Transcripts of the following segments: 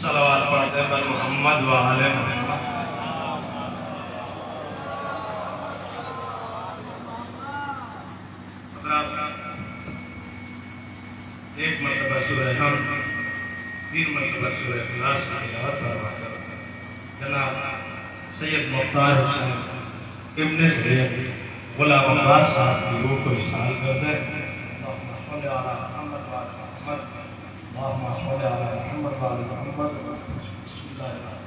صلوات پڑھتے ہیں محمد و آل محمد. ایک مرتبہ سورہ حمد، 3 مرتبہ سورہ اخلاص کی تلاوت کرواتے ہیں. جناب سید مختار حسین ابن سید غلام عباس صاحب کی روح کو استعمال کرتے ہیں. اللہم صل علی محمد و آل محمد، اللہم صل علی محمد و آل محمد. بسم اللہ الرحمن الرحیم.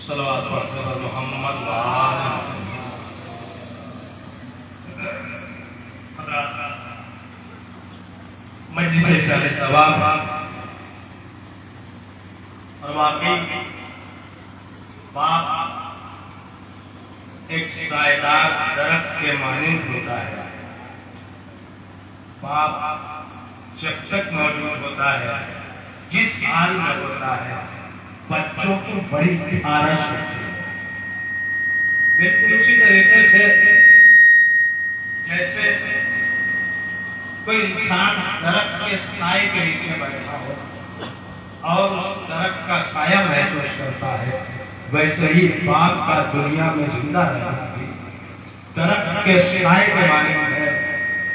صلوات پڑھتے ہیں محمد و آل محمد. حضرات مجلس اشارے ثواب اور واقعی باپ ایک سایہ دار درخت کے مانند ہوتا ہے. باپ جب تک موجود ہوتا ہے، جس حال میں ہوتا ہے، بچوں کو بڑی آرش ہوتی ہے. بالکل اسی طریقے سے جیسے کوئی انسان درخت کے سائے کے نیچے بیٹھا ہو اور اس درخت کا سایہ محسوس کرتا ہے، ویسے ہی باپ کا دنیا میں زندہ رہنا بھی درخت کے سائے کے مانند ہے.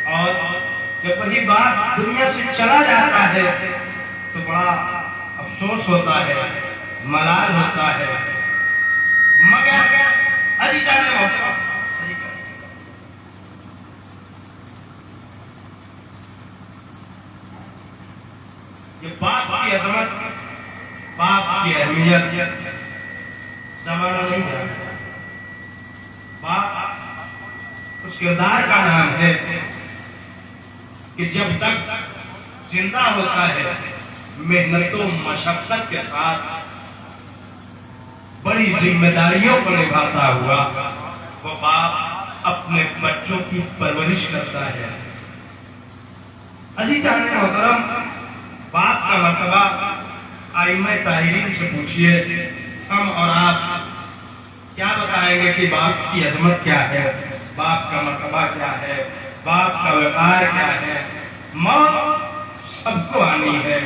اور جب وہی باپ دنیا سے چلا جاتا ہے تو بڑا افسوس ہوتا ہے، ملال ہوتا ہے. مگر عزیز جانے ہوتا یہ باپ کی عظمت، باپ کی اہمیت زمانہ نہیں ہے. باپ اس کردار کا نام ہے کہ جب تک زندہ ہوتا ہے، محنت و مشقت کے ساتھ بڑی ذمہ داریوں کو نبھاتا ہوا وہ باپ اپنے بچوں کی پرورش کرتا ہے. عزیزان محترم، باپ کا مرتبہ ائمہ طاہرین سے پوچھئے. ہم اور آپ کیا بتائیں گے کہ باپ کی عظمت کیا ہے، باپ کا مرتبہ کیا ہے، باپ کا وقار کیا ہے. موت سب کو آنی ہے.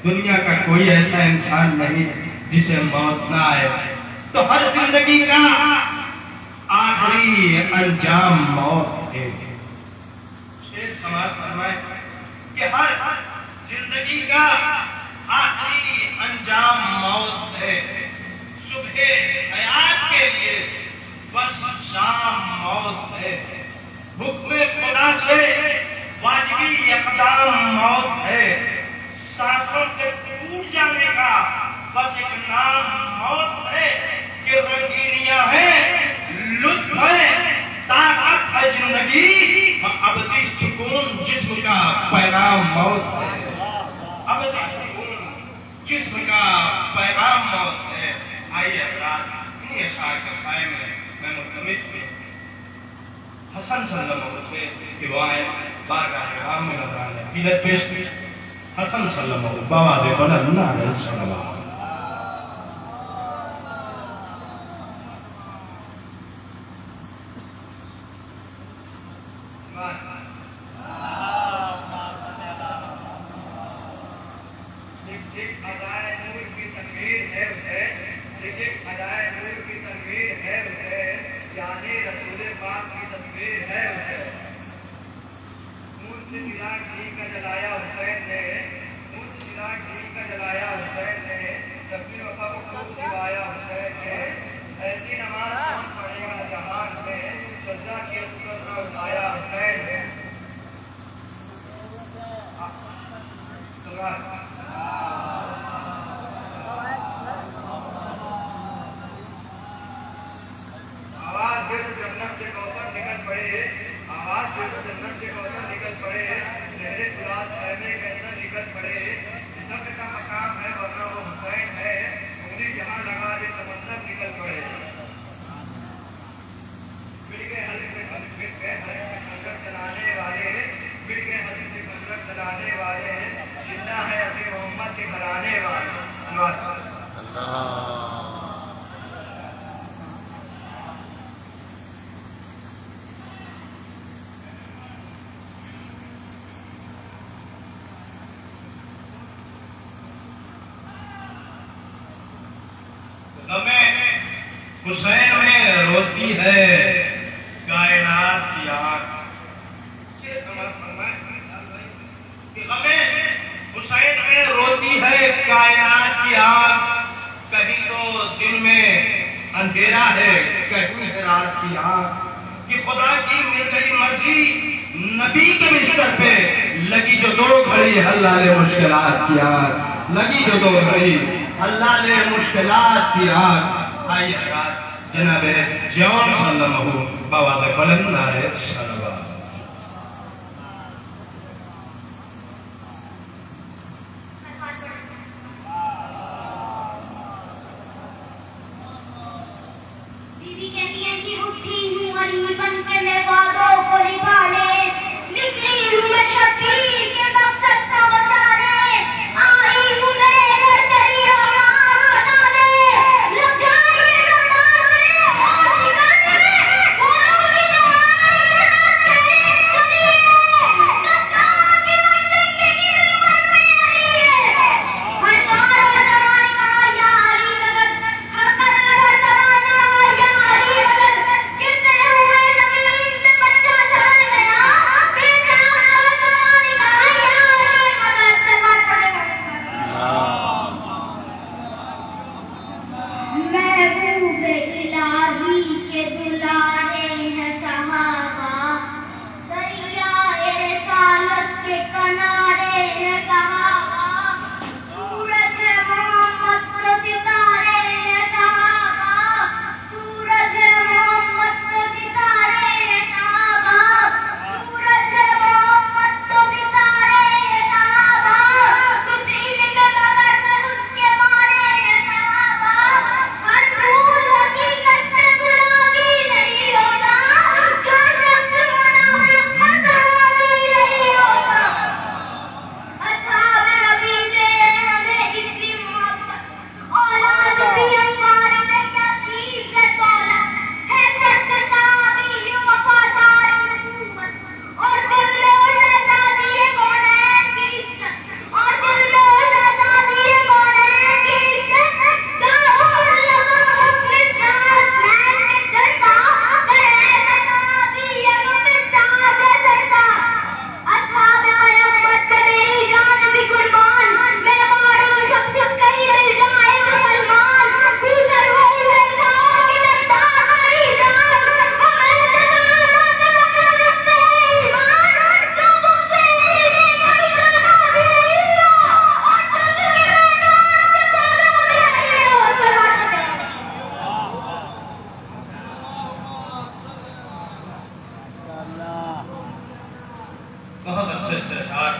دنیا کا کوئی ایسا انسان نہیں جسے موت نہ آئے. تو ہر زندگی کا آخری انجام موت ہے. شیخ سماعت فرمائے کہ ہر زندگی کا آخری انجام موت ہے. صبح حیات کے لیے بس حسن صلی اللہ علیہ وسلم کی دعائیں بارگاہ کرام میں نظر آنے عقیدت پیش کی حسن صلی اللہ علیہ وسلم بابا دے بلند علیہ السلام حسین میں روتی ہے کائنات کی آنکھ حسین میں روتی ہے کائنات کی آنکھ کہیں تو دن میں اندھیرا ہے کہیں ہے رات کی آنکھ کہ خدا کی مل گئی مرضی نبی کے بستر پہ لگی جو دو گھڑی اللہ نے مشکلات کی آنکھ لگی جو دو گھڑی اللہ نے مشکلات کی آنکھ آئیے جناب جون صلی اللہ علیہ وسلم بابا بلند علیہ السلام بیوی کہتی ہے کہ اٹھی ہوں علی بن کے میں وعدوں کو نبھانے نکلی ہوں میں شبیر کے مقصد کا بتانے آئی ہوں نئے گھر تری آرام بنانے لگ جائیے رومانے اور نگانے بولوں گی تو آئے چلیے نکار کی منڈی کے گرن من میں آئیے ہر دار ہر زمانے کا یا علی مدد ہر قدر ہر زمانے کا یا علی مدد گرتے ہوئے زمین سے بچہ چڑھ گیا بے سلام ہر زمانے کا یا علی مدد سے مر پڑے محبوب الہی کے دلانے ہیں صحابہ دریائے رسالت کے کنارے ہیں صحابہ سورج محمد کو ستارے ہیں صحابہ سورج محمد کو ستارے ہیں صحابہ سورج محمد کو ستارے ہیں صحابہ کچھ علم مگر اس کے مارے ہیں صحابہ ہر پھول حقیقت میں گلابی نہیں ہوتا جو شخص منافق مذہبی نہیں ہوتا اصحاب نبی سے ہمیں اتنی محبت اولاد بھی انوار سے کیا چیز ہے دولت ہے سچ صحابی وفادار نبوت اور دل میں شہزادی کونین کی عزت اور دل میں شہزادی کونین کی عزت داؤد لگا مفلس حسین کے در کا کرے صحابی اگر تاج سرکار اصحاب پیغمبر پہ میری جان بھی قربان میں ماروں تو سب کچھ کہیں مل جائے تو سلمان گزر ہوئی وفا کی مقدار بڑی جان ہمیں صحابہ کے مگر رکھتے ہیں ایمان لوگوں سے علمی کبھی زیادہ بھی نہیں ہو اور جنگ کے میدان سے بازا بھی نہیں ہو بہت اچھے اچھے اشعار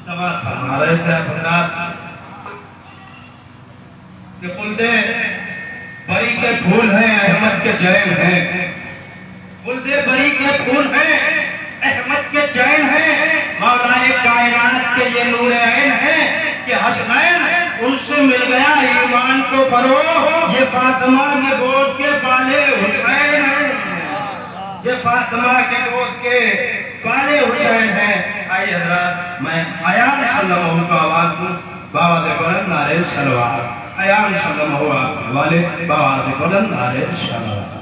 سماعت فرما رہے تھے حضرات کہ خلدے بری کے پھول ہیں احمد کے جیم ہیں خلد بری کے پھول ہیں، احمد کے چین ہیں، مولا کائنات کے یہ نور عین ہیں کہ حسنین ان سے مل گیا ایمان کو فروغ، یہ فاطمہ کے گود کے بالے حسین ہیں، یہ فاطمہ کے گود کے بالے حسین ہیں۔ آئیے حضرات میں ایان صلی اللہ علیہ کا آواز دوں، باواد بلند نعرہ صلوات، ایان صلی اللہ علیہ والے باواد بلند نعرہ صلوات۔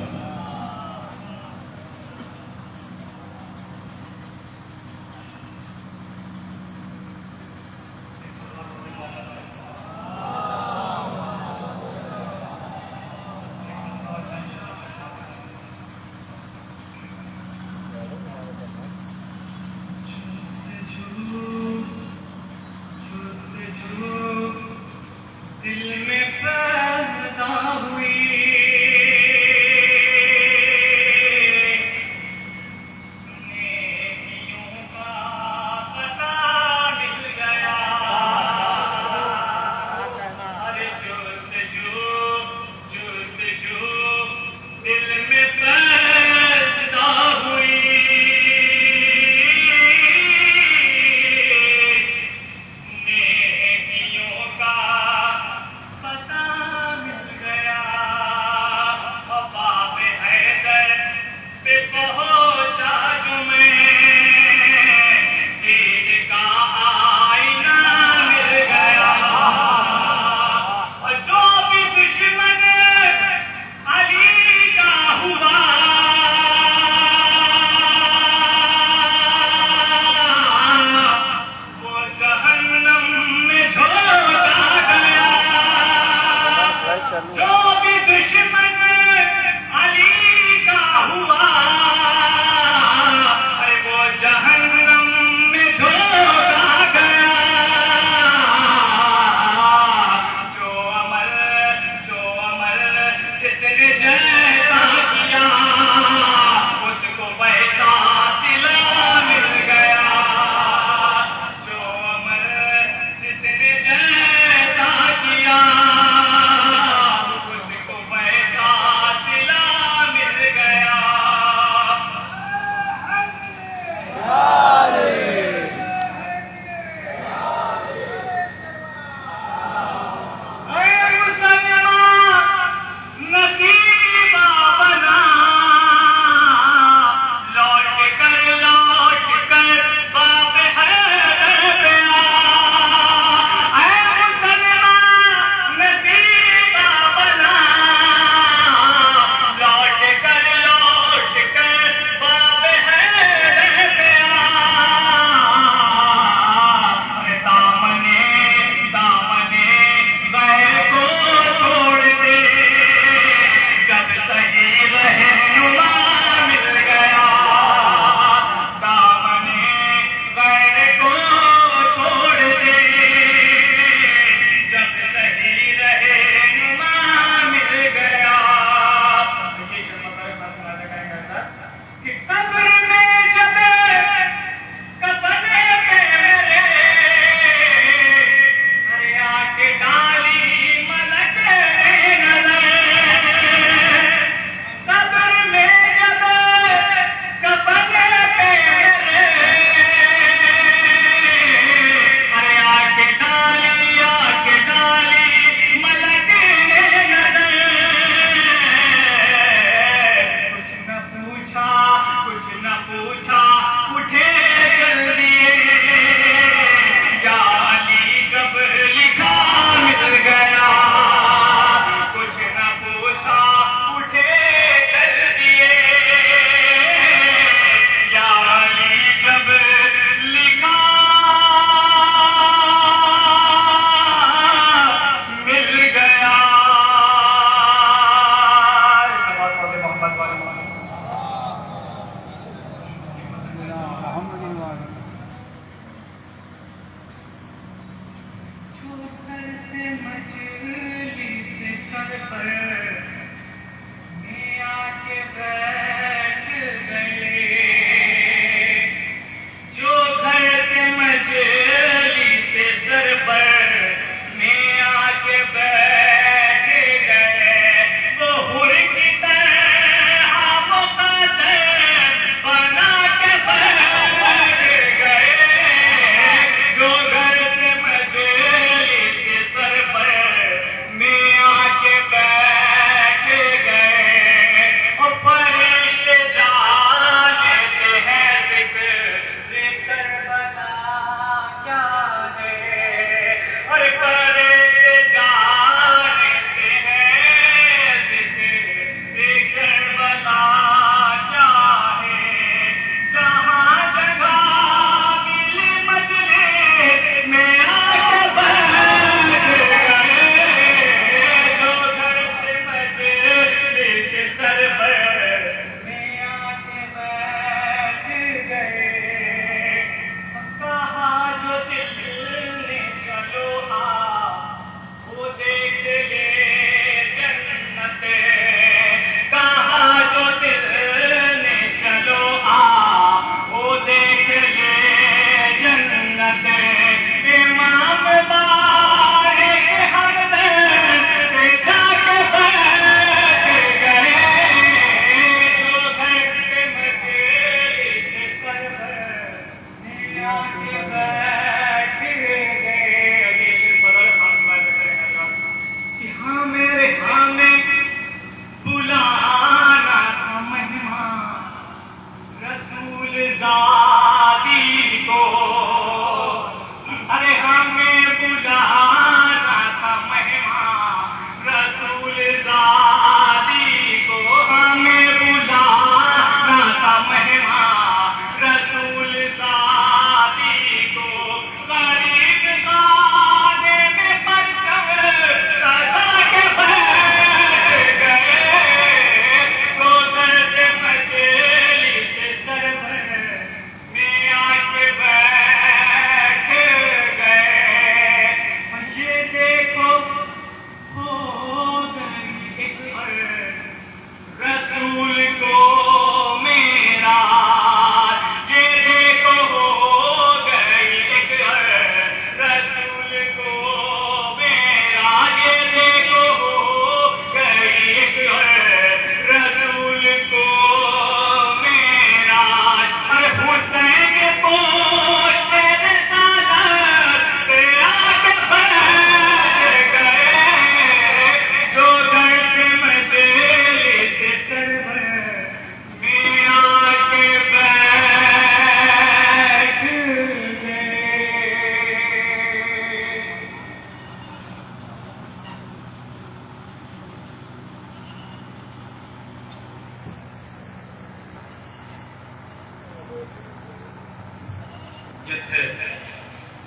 جو تھے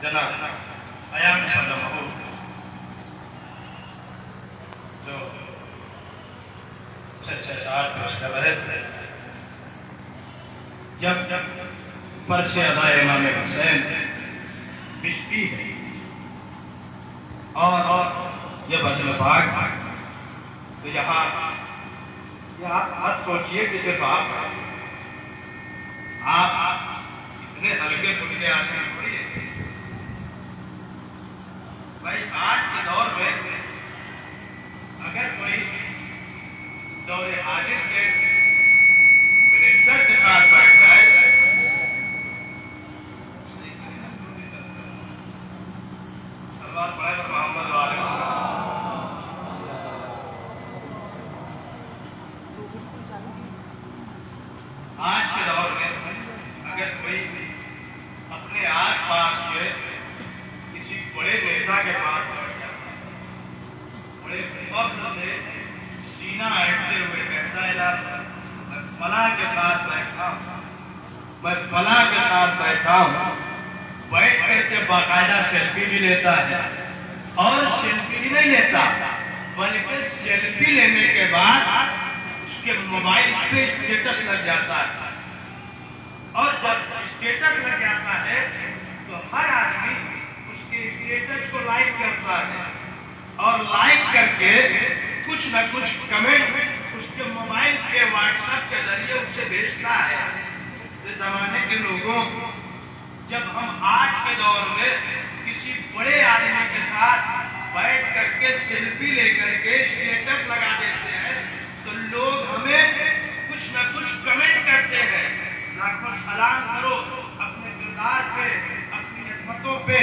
جناب ایام صدمہ جو 6-7 برس کر رہے تھے، جب فرش ادا امام حسین بجتی ہے اور یہ بچن پاک تو یہاں مت سوچیے کہ صرف آپ اتنے ہلکے پھلکے آدمی تھوڑی ہے بھائی. آج کے دور میں اگر کوئی دور حاضر کے منسٹر کے ساتھ بیٹھ جائے سلوات پڑھے تو محمد والے آج کے دور میں اگر کوئی اپنے آس پاس کے کسی بڑے نیتا کے پاس بیٹھ جاتا ہے، بڑے فخر سے سینہ ہٹتے ہوئے کہتا ہے میں فلاں کے ساتھ بیٹھا ہوں، میں فلاں کے ساتھ بیٹھا ہوں، بیٹھ کر کے باقاعدہ سیلفی بھی لیتا ہے اور سیلفی ہی نہیں لیتا بلکہ سیلفی لینے کے بعد اس کے موبائل پہ اسٹیٹس لگ جاتا ہے، اور جب اسٹیٹس لگ جاتا ہے تو ہر آدمی اس کے اسٹیٹس کو لائک کرتا ہے اور لائک کر کے کچھ نہ کچھ کمنٹ اس کے موبائل کے واٹس ایپ کے ذریعے اسے بھیجتا ہے. اس زمانے کے لوگوں جب ہم آج کے دور میں کسی بڑے آدمی کے ساتھ بیٹھ کر کے سیلفی لے کر کے اسٹیٹس لگا دیتے ہیں تو لوگ ہمیں کچھ نہ کچھ کمنٹ کرتے ہیں، لاکھوں سلام کرو اپنے کردار پہ، اپنی عظمتوں پہ،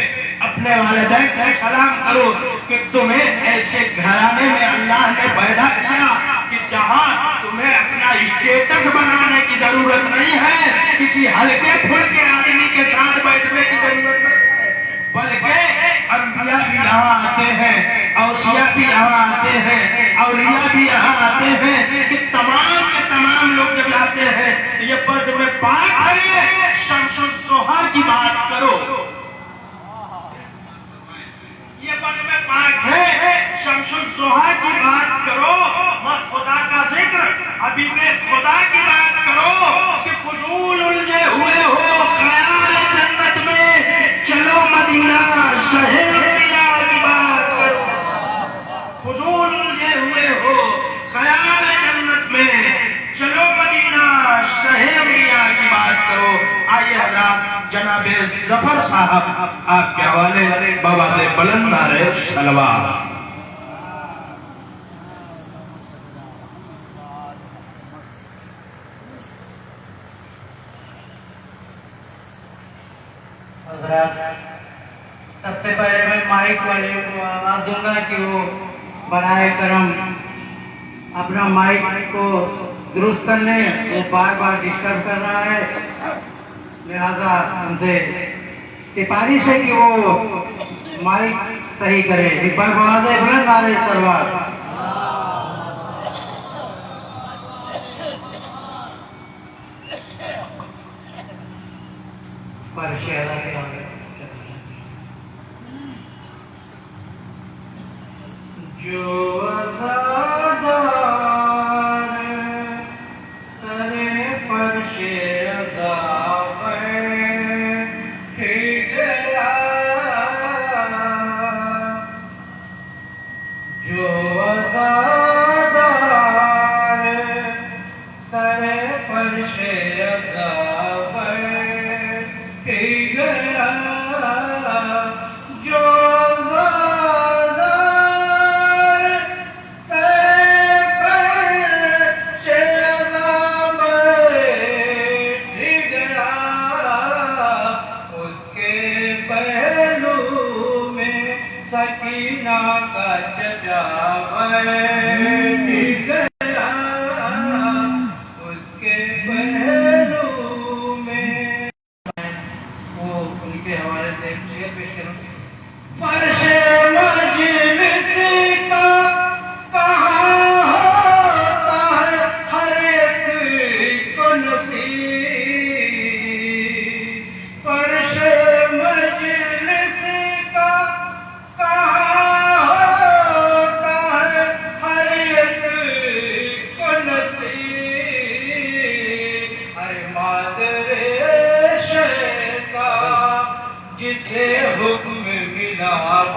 اپنے والدین پہ سلام کرو کہ تمہیں ایسے گھرانے میں اللہ نے پیدا کیا کہ جہاں تمہیں اپنا اسٹیٹس بنانے کی ضرورت نہیں ہے، کسی ہلکے پھلکے آدمی کے ساتھ بیٹھنے کی ضرورت نہیں ہے، بلکہ انبیاء بھی یہاں آتے ہیں، اوصیاء بھی یہاں آتے ہیں، اولیاء بھی یہاں آتے ہیں کہ تمام کے تمام لوگ جب آتے ہیں تو یہ بس میں پاک ہے شمس الضحیٰ کی بات کرو، یہ بس میں پاک ہے شمس الضحیٰ کی بات کرو، مت خدا کا ذکر حبیب خدا کی بات کرو کہ فضول الجھے ہوئے ہو خیال جنت میں چلو مدینہ شہر کی بات کرو، فضول الجھے ہوئے ہو خیال جنت میں چلو مدینہ شہر کی بات کرو. آئیے حضرات جناب ظفر صاحب آپ کے حوالے بواد بلند نعرہ صلوات. سب سے پہلے میں مائک والے کو آواز دوں گا کہ وہ برائے کرم اپنا مائک کو درست کر لیں، وہ بار بار ڈسٹرب کر رہا ہے، لہذا ان سے سفارش ہے کہ وہ مائک صحیح کرے. ایک بار بواد بلند نعرہ صلوات. جو عزادار سرے فرش عزا بیٹھ گیا، جو عزادار سرے فرش عزا بیٹھ گیا، جو سکینہ کا چچا بیٹھ گیا، اس کے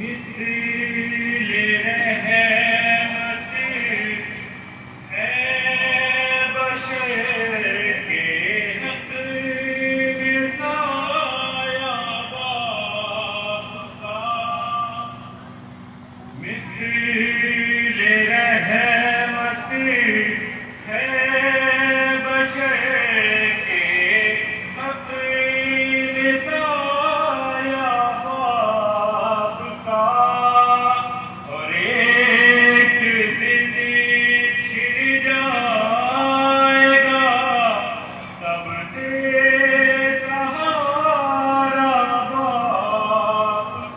مثل رحمت ہے بشر کے حق بتایا باپ کا مثل رحمت ہے بشر کے حق بتایا باپ کا اور ایک دن چھڑ جائے گا تب دے سہارا باپ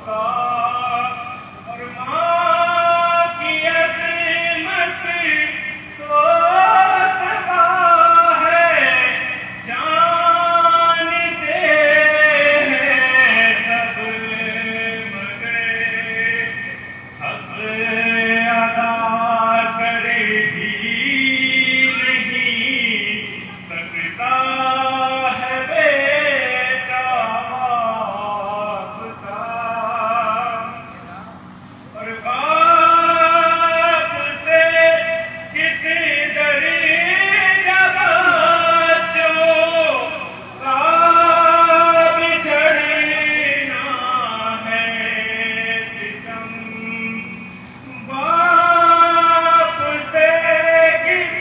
کا اور ماں کی عظمت تو تباہ ہے جانتے ہیں سب مگر حق ادا کرے ہی نہیں سکتا ہے بیٹا باپ کا اور باپ سے کس ڈری جب بچوں کا بچھڑنا ہے ستم باپ سے کس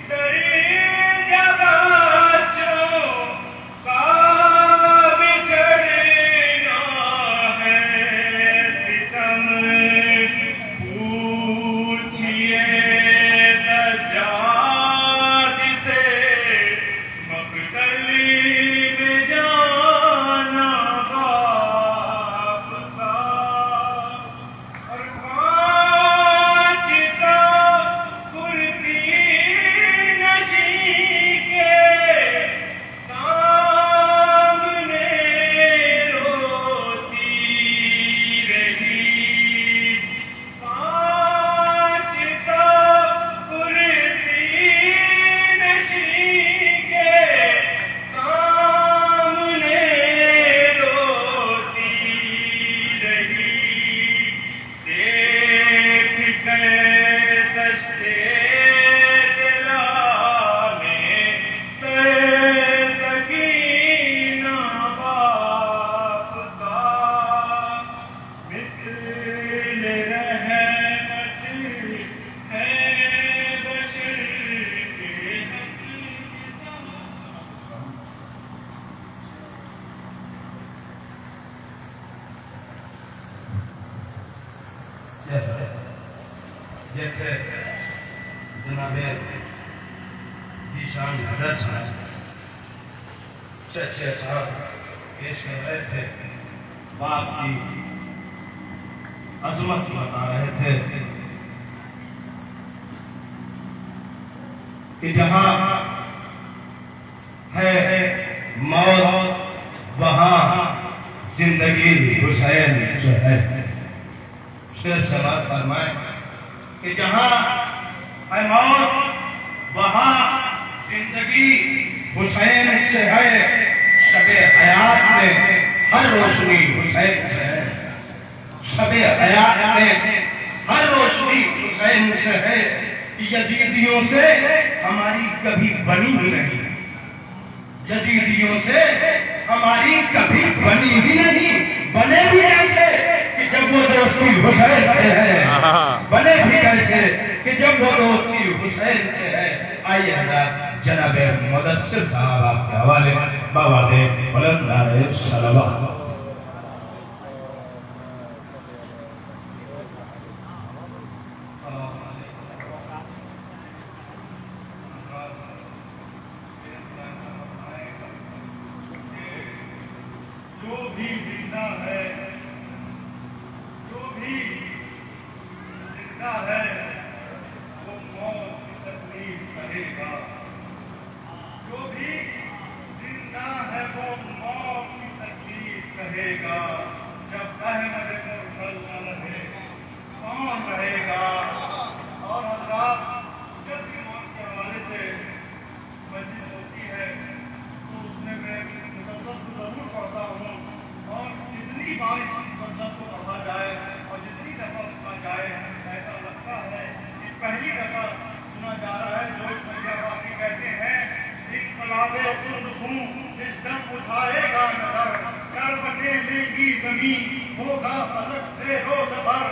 ڈری جب بچوں کا بچھڑنا ہے ستم پوچھئے دجال سے مقتل میں جانا باپ کا اور پانچ کا کرسی نشین کے سامنے روتی رہی پانچ کا کرسی نشین کے سامنے روتی رہی دیکھ کے دشتے دلانے سے سکینہ باپ کا مثل رحمت ہے بشر کے حق جیسے جناب ذیشان حضرت صاحب چچے صاحب پیش کر رہے تھے باپ کی عظمت بتا رہے تھے کہ جہاں ہے موت وہاں زندگی حسین جو ہے شیر سماعت فرمائے کہ جہاں ہے موت وہاں زندگی حسین سے ہے شب حیات میں ہر روشنی حسین سے ہے شب حیات میں ہر روشنی حسین سے ہے یزیدیوں سے ہماری کبھی بنی ہی نہیں یزیدیوں سے ہماری کبھی بنی ہی نہیں بنے بھی ایسے کہ جب وہ دوستی حسین سے ہے بنے بھی کیسے کہ جب وہ دوستی حسین سے ہے آئیے حضرات جناب مدثر صاحب آپ کے حوالے بابا دے بلند نعرہ صلوات جو بھی زندہ ہے وہ موت کی تکلیف سہے گا جو بھی زندہ ہے وہ موت کی تکلیف سب کو پڑھا جائے اور جتنی دفعہ سنا جائے ایسا لگتا ہے کہ پہلی دفعہ سنا جا رہا ہے. جوش بھیا باقی کہتے ہیں انقلاب خود ہوں اس دم اٹھائے گا نظر کر بٹے لے گی زمین ہوگا فلک سے روز بھر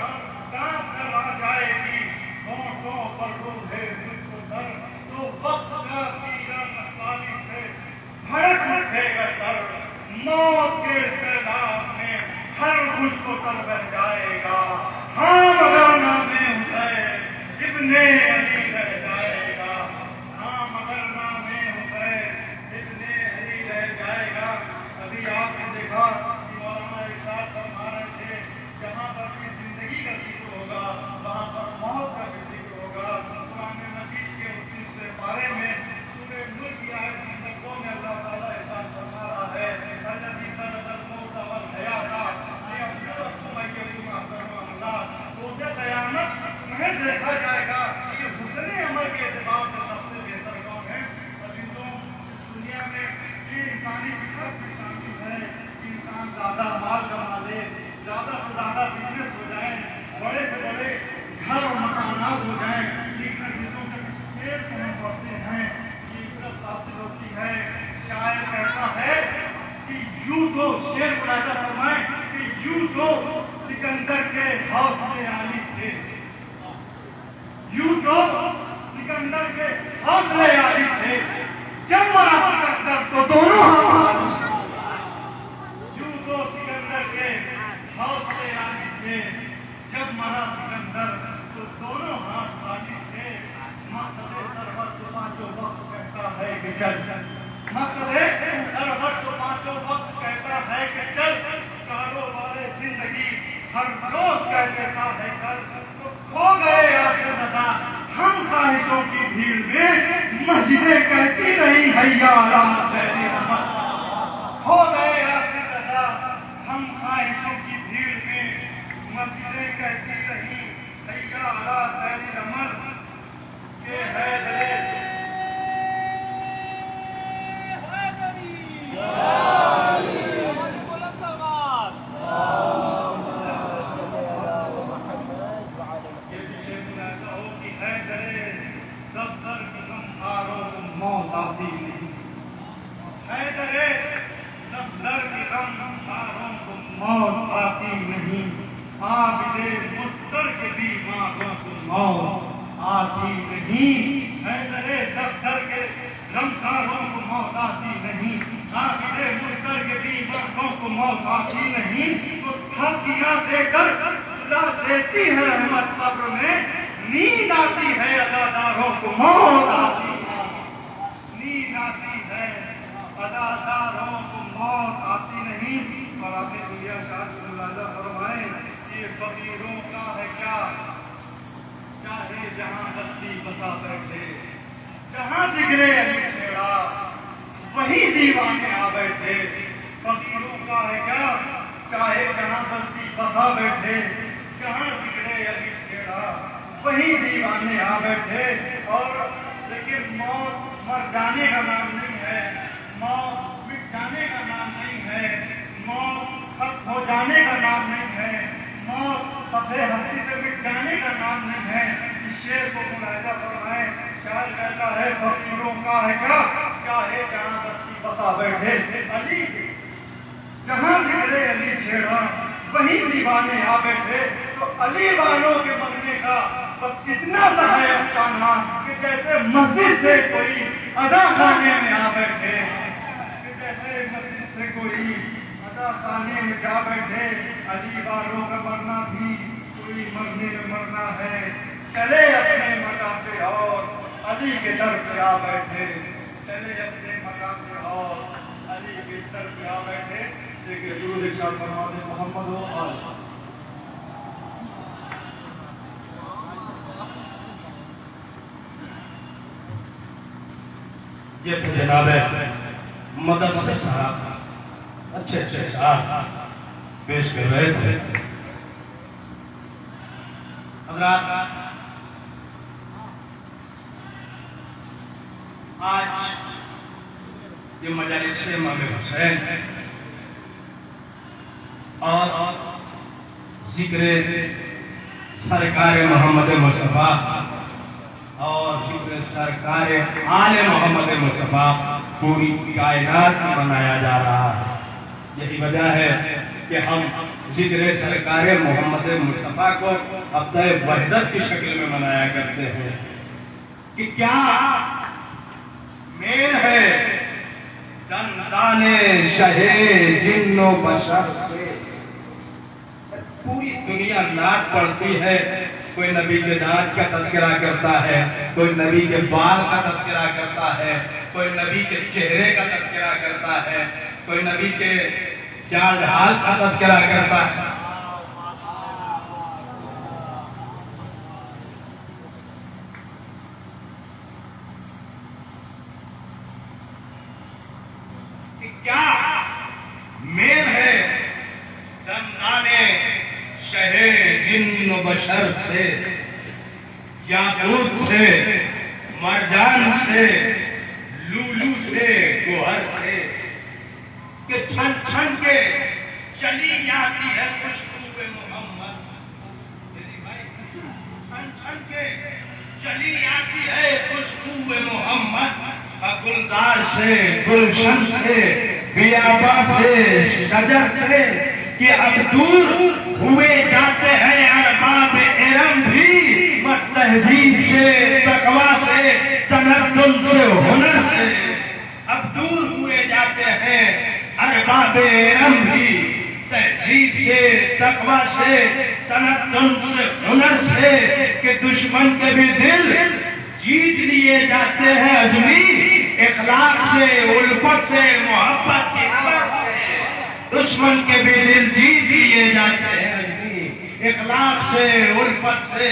کام کرا جائے گی ہونٹوں پر روح ہے مجھ کو سر تو وقت کا تیرا نقالی سے بھڑک اٹھے گا سر موت کے سیلاب میں ہر کچھ کو سر بہ جائے گا. ہاں مگر نام حسین ابن علی رہ جائے گا. ہاں مگر نام حسین ابن علی رہ جائے گا. ابھی آپ نے دیکھا کہ مولانا ارشاد فرما رہے تھے جہاں پر بھی زندگی کا ذکر ہوگا وہاں پر موت کا بھی ذکر ہوگا. قرآن مجید کے 29 پارے میں سورہ نور کی آیت نمبر 2 میں اللہ تعالیٰ ارشاد فرما رہا ہے الذی خلق الموت والحیات لیبلوکم ایکم احسن عملا. روز قیامت میں دیکھا جائے گا کہ حسن عمل کے اعتبار سے سب سے بہتر کون ہے. دنیا میں یہ انسانی فطرت بھی شامل ہے کہ انسان زیادہ مال کما لے زیادہ سے زیادہ بزنس ہو جائیں بڑے سے بڑے گھر اور مکانات ہو جائیں لیکن چیزوں سے شیر کو ہم پڑھتے ہیں یہ عزت حاصل ہوتی ہے. شاعر کہتا ہے کہ یوں تو شیر کو ایسا فرمائیں کہ یوں تو سکندر کے حوصلے عالی تھے یوں تو سکندر کے حوصلے عالی تھے جب مرا سکندر تو دونوں یوں تو سکندر کے حوصلے عالی تھے جب مرا سکندر تو دونوں ہاتھ خالی تھے. مقصد سرحد تو پانچوں وقت کہتا ہے کہ چل مقصد سرحد تو پانچوں وقت کہتا ہے کہ چل کاروبار زندگی ہر روز کہہ دیتا ہے کل تو کھو گئے آخر نظا ہم خواہشوں کی بھیڑ میں مسجدیں کہتی رہی حیا رات تیری رحمت. کھو گئے آخر نظا ہم خواہشوں کی بھیڑ میں مسجدیں کہتی رہی حیا رات تیری رحمت. کہ ہے دل موت آتی نہیں عابد مستر کے بیماروں کو موت آتی نہیں. حیدر دفتر کے غمخاروں کو موت آتی نہیں عابد مستر کے بیماروں کو موت آتی نہیں. تو تھکیا دے کر لا دیتی ہے رحمت قبر میں نیند آتی ہے اداداروں کو موت آتی ہے نیند آتی ہے اداداروں کو موت آتی نہیں. اور آپ نے دنیا شاہ کو ملاحظہ فرمائے یہ فقیروں کا ہے کیا چاہے جہاں بستی بسا بیٹھے جہاں جگرے علی چھیڑا وہی دیوانے آ بیٹھے. فقیروں کا ہے کیا چاہے جہاں بستی بسا بیٹھے جہاں جگرے علی چھیڑا وہی دیوانے آ بیٹھے. اور لیکن موت مر جانے کا نام نہیں ہے موت مٹ جانے کا نام نہیں ہے موت ختم ہو جانے کا نام نہیں ہے موت صفحے ہستی سے مٹ جانے کا نام نہیں ہے. اس شعر کو ملاحظہ فرمائیں شاعر کہتا ہے فقیروں کا ہے کیا چاہے جہاں بستی بسا بیٹھے علی جہاں جگرے علی چھیڑا وہی دیوانے آ بیٹھے. تو علی والوں کے مرنے کا بس کتنا سا ہے افسانہ کہ جیسے مسجد سے کوئی ادا خانے میں آ بیٹھے کہ جیسے مسجد سے کوئی خانے میں جا بیٹھے. علی والوں کا مرنا بھی کوئی مرنے میں مرنا ہے چلے اپنے مقام پہ اور علی کے در پہ آ بیٹھے چلے اپنے مقام پہ اور علی کے در پہ آ بیٹھے. دیکھیے درود ارشاد فرماتے محمد و آل یہ تو جناب مدد سے صاحب اچھے صاحب پیش کر رہے تھے. حضرات آج یہ مجالس امام حسین اور ذکر سرکار محمد مصطفیٰ اور ذکر سرکار آل محمد مصطفیٰ پوری کائنات میں منایا جا رہا ہے. یہی وجہ ہے کہ ہم ذکر سرکار محمد مصطفیٰ کو ہفتہ وحدت کی شکل میں منایا کرتے ہیں. کہ کیا میل ہے دندان شہے جن و بشر سے. پوری دنیا نعت پڑھتی ہے، کوئی نبی کے دانت کا تذکرہ کرتا ہے، کوئی نبی کے بال کا تذکرہ کرتا ہے، کوئی نبی کے چہرے کا تذکرہ کرتا ہے، کوئی نبی کے چال ڈھال کا تذکرہ کرتا ہے. کیا میل ہے دندان شہے جن و بشر سے، یاقوت سے، مرجان سے، لولو سے، گوہر سے، کہ چھن چھن کے چلی جاتی ہے خوشبو محمد. چھن چھن کے چلی آتی ہے خوشبو محمد. گلزار سے، گلشن سے، بیابا سے، شجر سے، کہ اب دور ہوئے جاتے ہیں ارباب ارم بھی، تہذیب سے، تقویٰ سے، تمدن سے، ہنر سے. اب دور ہوئے جاتے ہیں ارباب ارم بھی، تہذیب سے، تقویٰ سے، تمدن سے، ہنر سے، کہ دشمن کے بھی دل جیت لیے جاتے ہیں اجمی. اخلاق سے، الفت سے، محبت کی نظر سے دشمن کے بھی دل جیت لیے جاتے ہیں اجمی. اخلاق سے، الفت سے،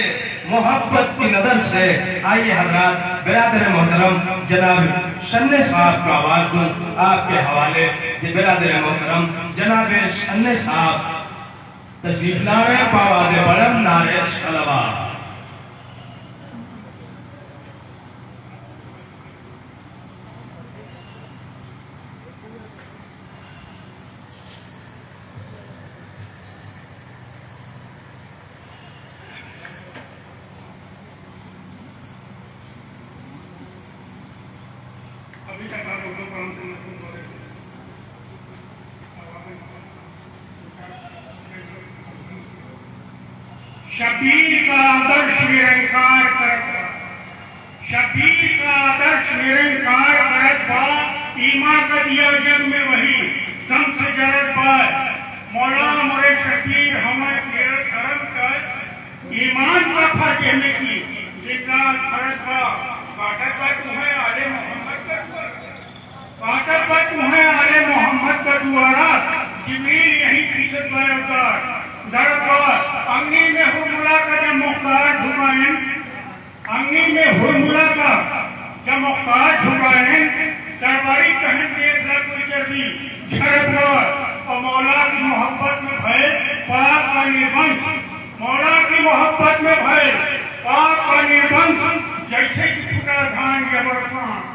محبت کی نظر سے. آئیے حضرات، برادر محترم جناب شننے صاحب کا آواز دوں آپ کے حوالے. برادر محترم جناب شننے صاحب تشریف لا رہے ہیں. باواد بلند نعرہ صلوات. شبیر کا آدرش نرنکار کرت با، شبیر کا آدرش نرنکار کرت با، ایمان کا دیا جگ میں وہی کم سے جرت با. مولا مرے شبیر ہمیں کیرت حرم کر ایمان کا فرق ہمیں کی جنگا کھڑت با. کاٹت با تمہیں آل محمد کا کاٹت با تمہیں آل محمد کا دوارا. جبریل یہی پیچھت با اوتار دربار انگی میں ہرملا کا جب مختار ڈھکائیں، انگی میں ہرملا کا جب مختار ڈھکائیں، درباری کہیں دیکھ رہا کوئی جربی جھڑپار. اور مولا کی محبت میں بھائے پاک کا نربند، مولا کی محبت میں بھائے پاک کا نربند. جیسے کہ ٹکڑا دھان یا برسان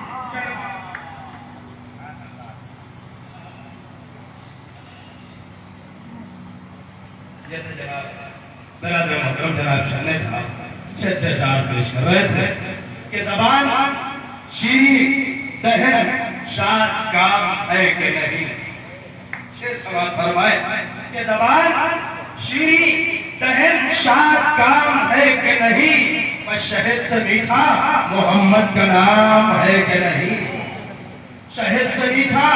برادر محترم جناب شننے صاحب چھ چار پیش کر رہے تھے کہ زبان شیریں دہن شاد کام ہے کہ نہیں. چھ سوال فرمائے کہ زبان شیریں دہن شاد کام ہے کہ نہیں. شہد سے میٹھا محمد کا نام ہے کہ نہیں. شہد سے میٹھا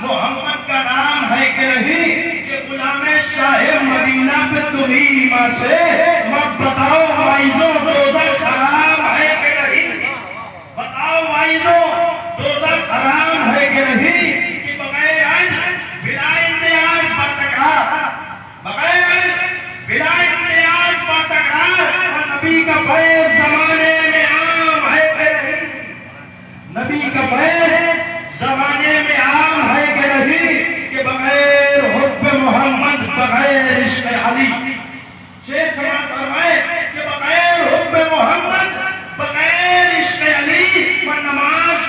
محمد کا نام ہے کہ نہیں. کہ غلام شاہ مدینہ پہ تمہیں ایمان سے بتاؤ وائزوں دوزخ حرام ہے کہ نہیں. بتاؤ وائزوں دوزخ حرام ہے کہ نہیں. کہ بغیر بلائے نیاز باتکرار، بغیر بلائے نیاز باتکرار نبی کا بیر زمانے میں عام ہے کہ نہیں. نبی کا بیر زمانے میں عام ہے کہ نہیں. کہ بغیر حب محمد، بغیر عشق علی. شیخ سماعت فرمائے کہ بغیر حب محمد، بغیر عشق علی و نماز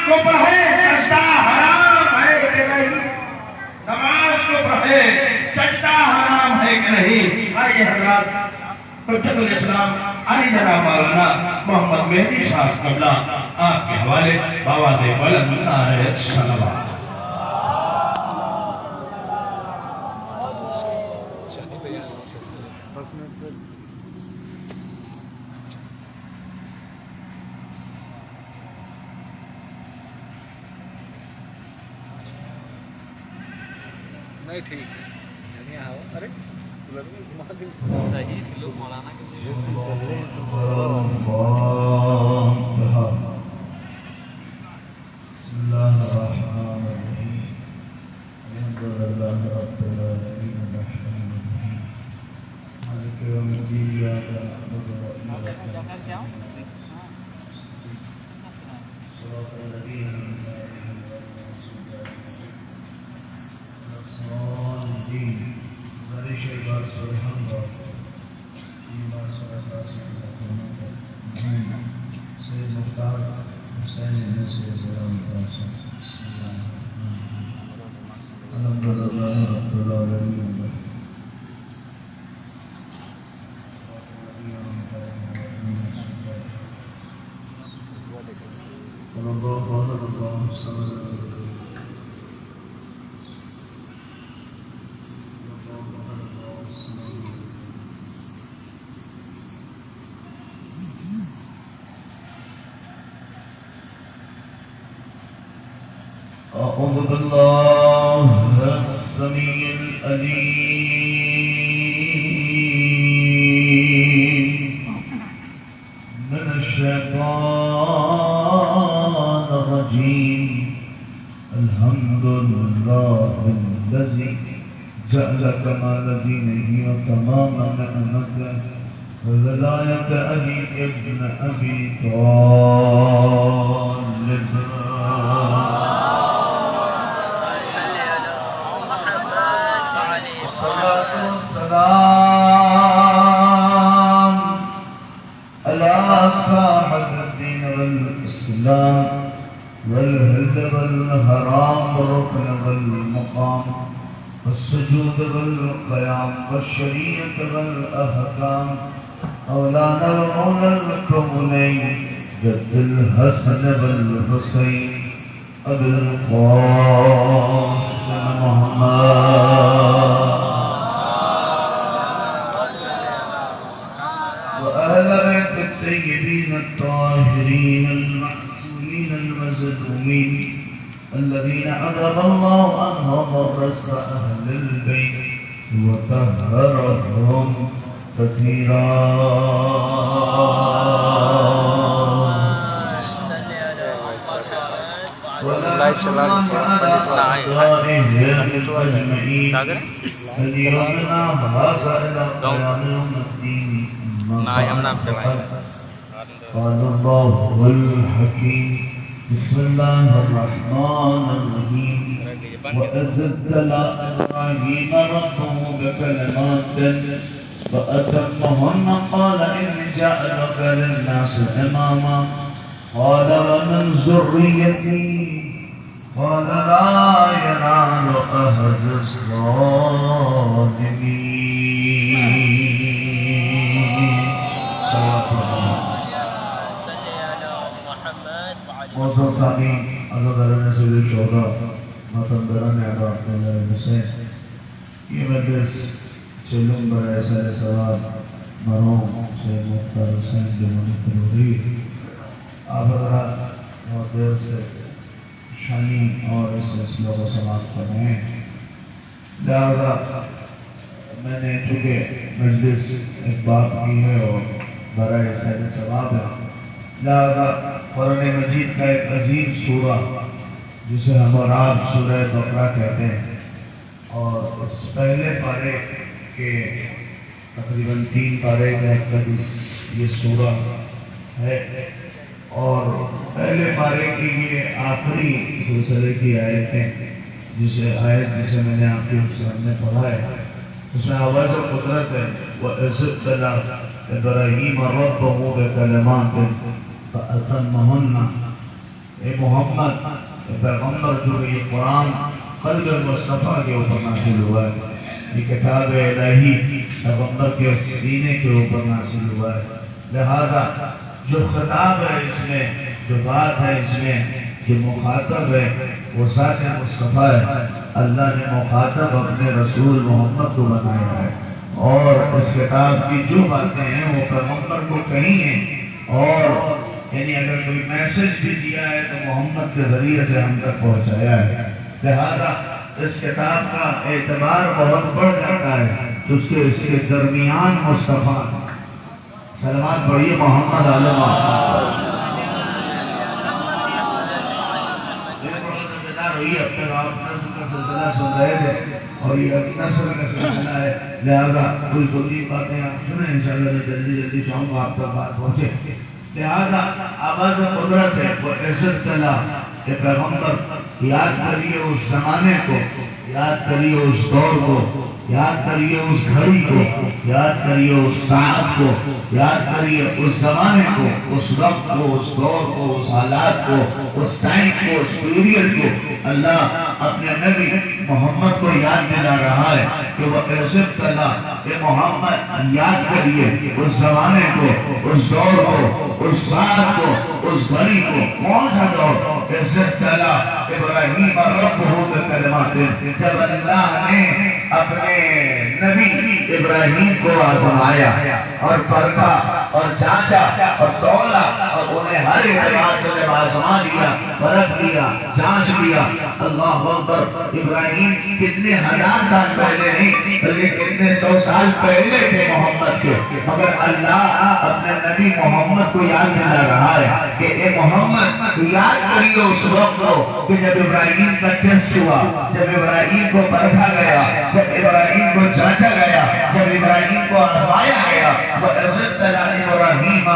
آئیے حضرات حجت الاسلام علی جناب مولانا محمد مہدی صاحب قبلہ آپ کے حوالے بآواز بلند نعرہ صلوات. نہیں ٹھیک ہے یعنی آؤ ارے مولانا کے أعوذ بالله السميع العليم من الشيطان الرجيم. الحمد لله الذي جعل كمال دينه وتمام نعمته وولاية علي ابن أبي طالب. والسلام على صاحب الدين والإسلام والهد والهرام والركن والمقام والسجود والقيام والشريعة والأحكام مولانا المولى الكونين جد الحسن والحسين أبي القاسم محمد وأهل بيت الطيبين الطاهرين المعصومين المظلومين الذين أذهب الله عنهم الرس أهل البيت وطهرهم تطهيرا. لائف چلا قال الله الحكيم بسم الله الرحمن الرحيم. وإذ ابتلى إبراهيم ربه بكلمات فأتمهن قال إني جاعلك للناس إماما قال ومن ذريتي قال لا ينال أحد الظالمين. صلوات الله. موسى ثاني أزدرنا سيد الشهداء مطندران عراق الله حسين. یہ مجلس چلوں برائے سر سواب مرحوم سید مختار حسین جمعی تنوری آپ حضرات بہت دیر سے شانی اور اس سلسلہ کو سماعت کر رہے ہیں. لہذا میں نے چونکہ مجلس ایک بات کی ہے اور برائے سید ثواب ہے، لہذا قرآن مجید کا ایک عظیم سورہ جسے ہم اور آپ سورہ بقرہ کہتے ہیں، اور اس پہلے پارے کے تقریباً 3 پارے کا حدیث یہ سورہ ہے، اور پہلے پارے کی یہ آخری سلسلے کی آیت ہے جسے میں نے آپ کے سامنے پڑھا ہے. اس میں آواز و قدرت ہے وَإِذِ ابْتَلَى إِبْرَاهِيمَ رَبَّهُ بِكَلِمَاتٍ فَأَتَمَّهُنَّ. اے محمد پیغمبر جو یہ قرآن قلب مصطفیٰ کے اوپر نازل ہوا ہے، یہ کتاب الہی پیغمبر کے سینے کے اوپر نازل ہوا ہے، لہذا جو خطاب ہے اس میں، جو بات ہے اس میں، جو مخاطب ہے وہ ذات مصطفیٰ ہے۔ اللہ نے مخاطب اپنے رسول محمد کو بنایا ہے، اور اس کتاب کی جو باتیں ہیں وہ پیغمبر کو کہی ہیں، اور یعنی اگر کوئی میسج بھی دیا ہے تو محمد کے ذریعے سے ہم تک پہنچایا ہے، لہذا اس کتاب کا اعتبار بہت بڑھ جاتا ہے تو اس کے درمیان مصطفیٰ سلمان پڑھیے محمد عالم ہوئی اپنے آپ نسل کا سلسلہ سن رہے تھے، اور یہ نسل کا سلسلہ ہے، لہذا کوئی چھوٹی باتیں آپ سنیں انشاءاللہ میں جلدی چاہوں گا آپ تک بات پہنچے۔ لہذا آواز قدرت ہے وہ عزت کلا کہ پیغمبر یاد کریے اس زمانے کو، یاد کریے اس دور کو، یاد کریے اس گھڑی کو، یاد کریے اس ساعت کو، یاد کریے اس زمانے کو، اس وقت کو، اس دور کو، اس حالات کو، اس ٹائم کو، اس پیریڈ کو۔ اللہ اپنے نبی محمد کو یاد دلا رہا ہے کہ وہ عزت کلا کہ محمد یاد کریے اس زمانے کو، اس دور کو، اس ساعت کو، اس گھڑی کو۔ کون سا دور؟ عزت کلا ابراہیم ربہ بکلمات، جب اللہ نے اپنے نبی ابراہیم کو آزمایا اور پرکھا اور جانچا اور تولا اور انہیں ہر اعتبار سے جب آزما لیا، پرکھ لیا، جانچ لیا۔ اللہ اکبر، ابراہیم کتنے ہزار سال پہلے نہیں بلکہ کتنے سو سال پہلے تھے محمد کے، مگر اللہ اپنے نبی محمد کو یاد دلا رہا ہے کہ اے محمد یاد کریے اس وقت کو کہ جب ابراہیم کا ٹیسٹ ہوا، جب ابراہیم کو پرکھا گیا، جب ابراہیم کو جانچا گیا، جب ابراہیم کو آزمایا گیا۔ وَإِذْ ابْتَلَىٰ إِبْرَاهِيمَ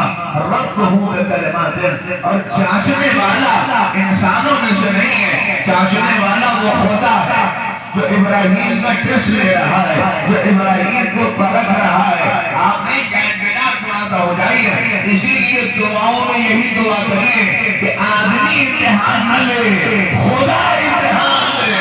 رَبُّهُ بِكَلِمَاتٍ، اور جانچنے والا انسانوں میں سے نہیں ہے، جانچنے والا وہ خدا ہے جو ابراہیم کا ٹیسٹ لے رہا ہے، جو ابراہیم کو پرکھ رہا ہے۔ آپ نہیں چاہیں بنا تھوڑا سا ہو جائیے، اسی لیے دعاؤں میں یہی دعا کریے کہ آدمی امتحان نہ لے، خدا امتحان لے۔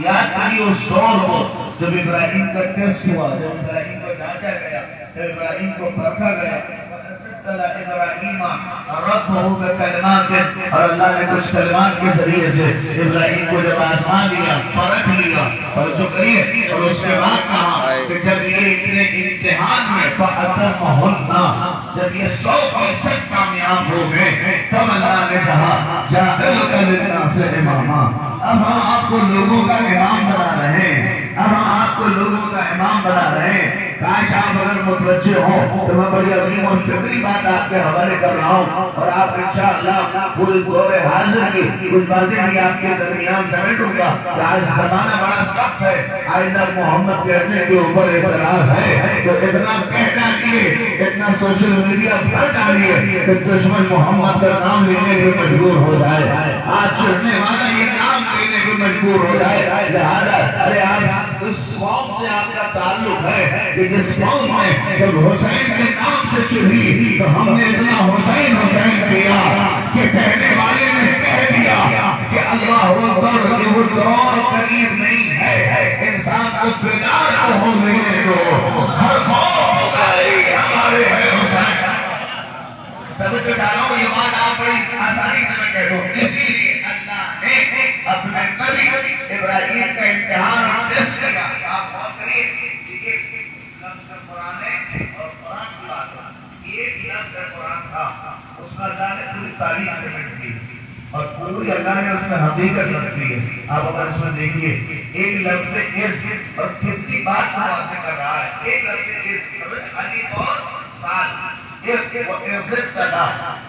یاد کریے اس دور کو جب ابراہیم کا ٹیسٹ ہوا، جب ابراہیم کو جانچا گیا، جب ابراہیم کو پرکھا گیا۔ ابراہیم ربہ بکلمات، اور اللہ نے کچھ کلمات کے ذریعے سے ابراہیم کو جب آزما لیا، پرکھ لیا، اور جو کریے اور اس کے بعد کہا کہ جب یہ اتنے امتحان میں فَأَتَمَّهُنَّ، جب یہ 100% کامیاب ہو گئے، تب اللہ نے کہا جَعَلْتَ لِلنَّاسِ إِمَامًا، اب ہم آپ کو لوگوں کا امام بنا رہے ہیں، اب ہم آپ کو لوگوں کا امام بنا رہے ہیں۔ کاش آپ اگر متوجہ ہوں تو میں بڑی عظیم اور فکری بات آپ کے حوالے کر رہا ہوں، اور آپ انشاءاللہ پورے دور حاضر کی کچھ باتیں بھی آپ کے درمیان سمیٹوں گا کہ آج زمانہ بڑا سخت ہے، آج تک محمد کہنے کے اوپر اعتراض ہے، تو اتنا کہہ ڈالیے، اتنا سوشل میڈیا پر ڈالیے کہ دشمن محمد کا نام لینے پہ مجبور ہو جائے، آج چڑھنے والا یہ نام لینے پہ مجبور ہو جائے۔ لہٰذا ارے آپ اس قوم سے آپ کا تعلق ہے کہ جس قوم میں جب حسین کے نام سے چڑھی تو ہم نے اتنا حسین حسین کیا کہ کہنے والے نے کہہ دیا کہ اللہ اکبر، کہ وہ دور قریب نہیں ہے، انسان کو بیدار تو ہو لینے دو، ہر قوم ہمارے ہے حسین۔ سب کو ڈالو یہ بات آپ بڑی آسانی سے میں کہہ دوں، اسی لیے اللہ نے اپنے نبی ابراہیم کا امتحان اور ٹیسٹ کیا۔ آپ بہت کریے لفظ قرآن ہے اور قرآن کی بات ہے، ایک لفظ قرآن تھا، اس میں اللہ نے پوری تاریخ سمیٹ دی اور پوری اللہ نے اس میں حقیقت رکھ دی ہے۔ آپ اگر اس میں دیکھیے ایک لفظ عز اور کتنی بات کو واضح کر رہا ہے، ایک لفظ عز الف اور سال،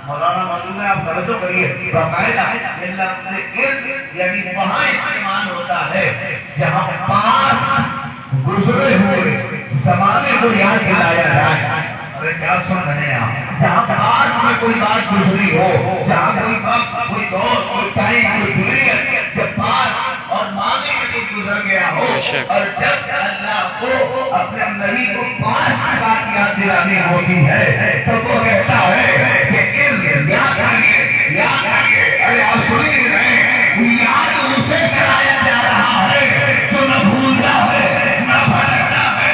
مولانا موجود ہے، آپ توجہ کریے، باقاعدہ لفظ عز یعنی وہاں استعمال ہوتا ہے جہاں پاس گزرے ہوئے زمانے کو یاد دلایا جائے۔ ارے کیا سن رہے ہیں آپ؟ جہاں پاس میں کوئی بات گزری ہو، جہاں کوئی وقت، کوئی دور، کوئی ٹائم، کوئی پیریڈ گزر گیا ہو، اور جب اللہ کو اپنے نبی کو 5 بات یاد دلانی ہوتی ہے تو وہ کہتا ہے کہ یاد کریے، ارے آپ سن ہی رہے ہیں، یاد اسے کرایا جا رہا ہے جو نہ بھولتا ہے نہ بھٹکتا ہے۔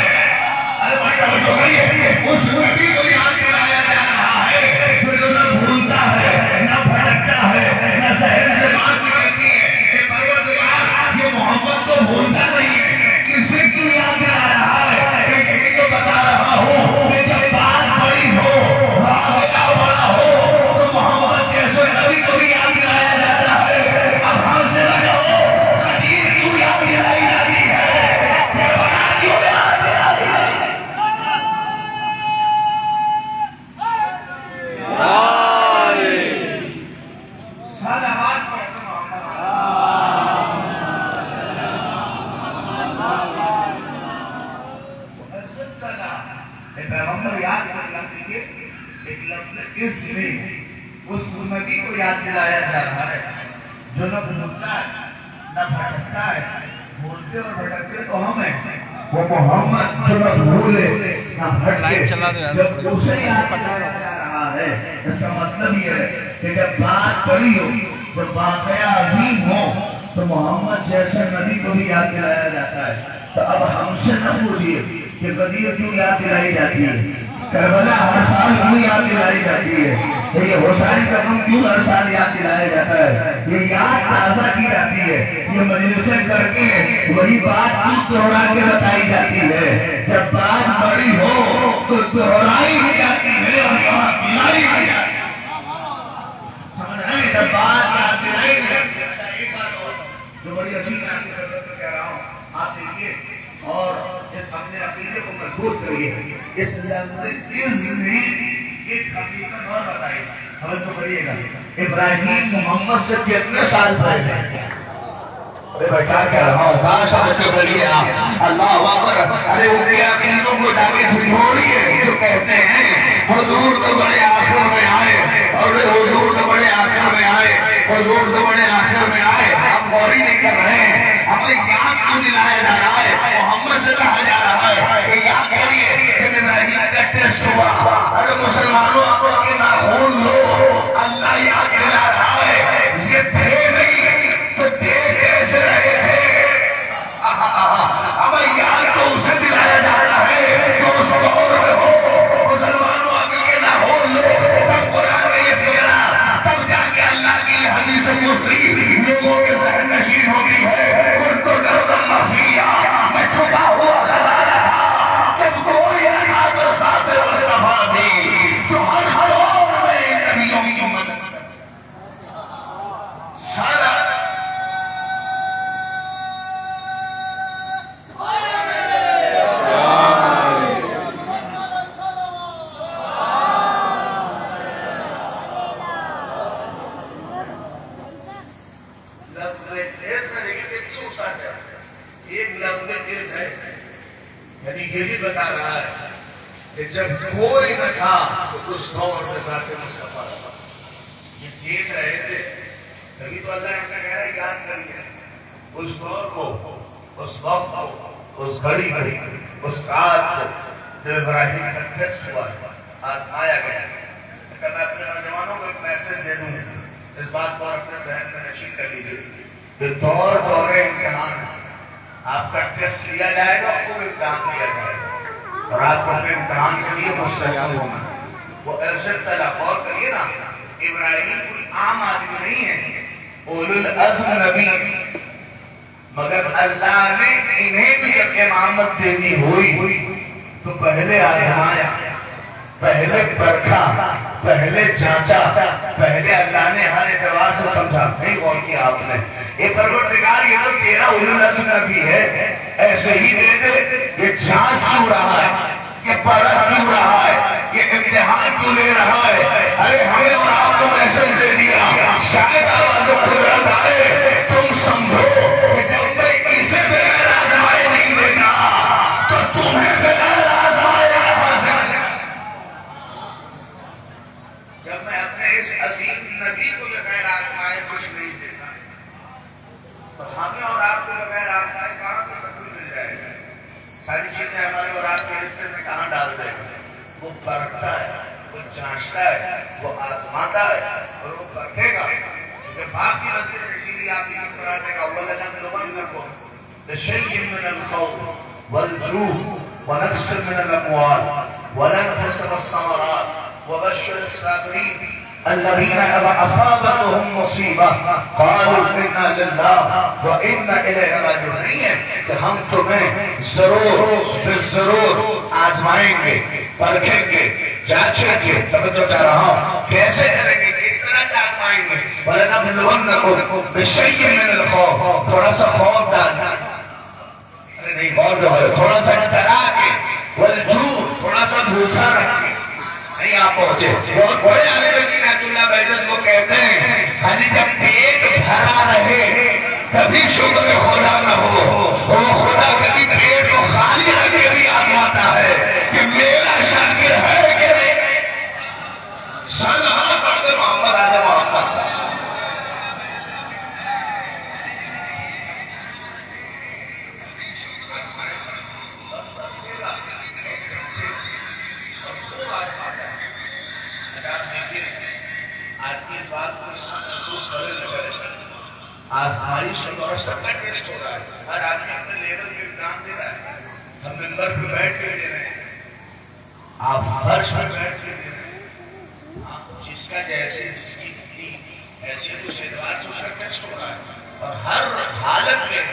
ارے بھائی توجہ کریے، اس نبی کو یاد کرایا جا رہا ہے جو نہ بھولتا ہے نہ بھٹکتا ہے نہ ذہن سے بات نکلتی ہے۔ یہ پروردگار یہ محمد کو بھولتا نہیں ہے، کسی کی یاد کرا رہا ہے۔ میں یہی تو بتا رہا ہوں کہ جب بات بڑی ہو، واقعہ بڑا ہو، تو محمد جیسے نبی کو بھی یاد کرایا جاتا ہے۔ اب ہم سے لگاؤ، قدیر کیوں یاد کرائی جاتی ہے؟ یہ بڑا کیوں یاد کرائی جاتی ہے؟ صلوات پڑھو پیغمبر یاد کیجیے، ایک لفظ اس میں اس نبی کو یاد دلایا جا رہا ہے جو نہ بھولتا ہے نہ بھٹکتا ہے۔ بھولتے اور بھٹکتے تو ہم ہیں، وہ محمد جو نہ بھولے نہ بھٹکے، جب اسے یاد دلایا جا رہا ہے اس کا مطلب یہ ہے کہ جب بات بڑی ہو، جب واقعہ عظیم ہو، تو محمد جیسے نبی کو بھی یاد دلایا جاتا ہے۔ تو اب ہم سے نہ پوچھیے کہ غدیر کیوں یاد دلائی جاتی ہے، کربلا ہر سال کیوں یاد دلائی جاتی ہے، یہ حسین کا غم کیوں ہر سال یاد دلایا جاتا ہے۔ یہ یاد تازہ کی جاتی ہے، یہ مجلسیں کر کے وہی بات کیوں دوہرا کے بتائی جاتی ہے۔ جب بات بڑی ہو تو دوہرائی بھی جاتی ہے اور یاد دلائی بھی جاتی ہے۔ سمجھ رہے ہیں؟ جب بات یاد دلائی بھی جاتی ہے۔ ایک بات اور جو بڑی عظیم ہے، آپ کی خدمت میں کہہ رہا ہوں، آپ دیکھیے اور اس اپنے عقیدے کو مضبوط کریے۔ اس میں ایک حقیقت اور بتائی، سمجھ تو کریے گا۔ ابراہیم محمد سے کتنے سال پہلے؟ ارے بھائی کیا کہہ رہا ہوں، کہاں سمجھ کے بولیے آپ؟ اللہ اکبر۔ ارے ان کے عقیدوں کو جا کے جھنجھوڑیے جو کہتے ہیں حضور تو بڑے آخر میں آئے، اور حضور تو بڑے آخر میں آئے، حضور تو بڑے آخر میں آئے۔ ہم غوری نہیں کر رہے ہیں، ہمیں یاد کیوں دلایا جا رہا ہے؟ محمد سے کہا جا رہا ہے کہ یاد کریے کہ ابراہیم کا ٹیسٹ ہوا۔ ارے مسلمانوں آپ کے ناخون لو، اللہ یاد دلا رہا ہے۔ یہ تھے نہیں تو تھے کیسے رہے تھے؟ ہمیں یاد تو اسے دلایا جاتا ہے جو اس دور میں ہو۔ مسلمانوں آپ کے ناخون لو، تب قرآن میں یہ فکرہ، تب جا کے اللہ کی حدیث قدسی لوگوں کے ذہن نشین ہوتی ہے۔ میں چھپا ہوا خزانہ تھا، جب کوئی نہ ساتھ مصطفیٰ تھی، تو ہر دور میں نبیوں کی مدد سارا یعنی یہ بھی بتا رہا ہے کہ جب کوئی نہ تھا تو اس دور میں ذات مصطفیٰ تھا۔ یہ دیکھ رہے تھے، کبھی تو اللہ ایسا کہہ رہا ہے یاد کریے اس دور کو، اس وقت کو، اس گھڑی کو، اس ساتھ کو جو ابراہیم کا ٹیسٹ ہوا، آزمایا گیا۔ اگر میں اپنے نوجوانوں کو ایک میسج دے دوں، اس بات کو اپنے ذہن میں نشین کر لیجیے کہ دور امتحان ہے۔ آپ کا ٹیسٹ لیا جائے گا، آپ کو امتحان لیا جائے گا، اور آپ کو اپنے امتحان کے لیے مستعد ہونا۔ وہ ارشد طلب غور کریے نا، ابراہیم کوئی عام آدمی نہیں ہے، اولو العزم نبی، مگر اللہ نے انہیں بھی جب امامت دینی ہوئی تو پہلے آزمایا، پہلے پرکھا، پہلے جانچا، پہلے اللہ نے ہر اعتبار سے سمجھا۔ نہیں غور کیا آپ نے؟ یہ پروردگار یہ تو تیرا اولو العزم نبی ہے، ایسے ہی دے دے۔ یہ جانچ کیوں رہا ہے، یہ پرکھ کیوں رہا ہے، یہ امتحان کیوں لے رہا ہے؟ ارے ہمیں اور آپ کو میسج دے دیا، شاید آواز قدرت آئے، تم سمجھو کہ جب میں اسے بغیر آزمائے نہیں دیتا تو تمہیں بغیر آزمائے کہاں سے ملے؟ جب میں اپنے اس عظیم نبی کو بغیر آزمائے کچھ نہیں دیتا تو ہمیں اور آپ کو بغیر آزمائے تراشتا ہے، وہ آزماتا ہے اور وہ رکھے گا. جب باپ کی نظر اسی لیے آپ کی قرآن کا وَلَنَبْلُوَنَّكُمْ بِشَيْءٍ مِّنَ الْخَوْفِ وَالْجُوعِ وَنَقْصٍ مِّنَ الْأَمْوَالِ وَالْأَنفُسِ وَالثَّمَرَاتِ وَبَشِّرِ الصَّابِرِينَ الذين إذا أصابتهم مصيبة قالوا إنا لله وإنا إليه راجعون. کہ ہم تمہیں ضرور آزمائیں گے، پرکھیں گے، جانچیں گے. توجہ کر رہا ہوں کیسے کریں گے، کس طرح سے آزمائیں گے. وَلَنَبْلُوَنَّكُمْ بِشَيْءٍ مِّنَ الْخَوْفِ، تھوڑا سا خوف ڈالنا، ارے نہیں خوف جو ہے تھوڑا سا ڈرا کے، وَالْجُوعِ، تھوڑا سا بھوکا رکھ کے. نہیں آپ پہنچے. بہت بڑے عالم دین آیت اللہ بہجت وہ کہتے ہیں خالی جب پیٹ بھرا رہے تبھی شکر خدا نہ ہو. وہ خدا کبھی پیٹ کو خالی رکھ کے بھی آزماتا ہے کہ میرا شاکر ہے کہ نہیں. سلام پڑھتے محمد آج محمد. آزمائش اور سب کا ٹیسٹ ہو رہا ہے. ہر آدمی اپنے لیول پہ ایگزام دے رہا ہے. ہم ممبر پہ بیٹھ کے دے رہے ہیں، آپ فرش پہ بیٹھ کے دے رہے ہیں. جس کا جیسے جس کی ایسے کچھ اعتبار سے اس کا ٹیسٹ ہو رہا ہے. اور ہر حالت میں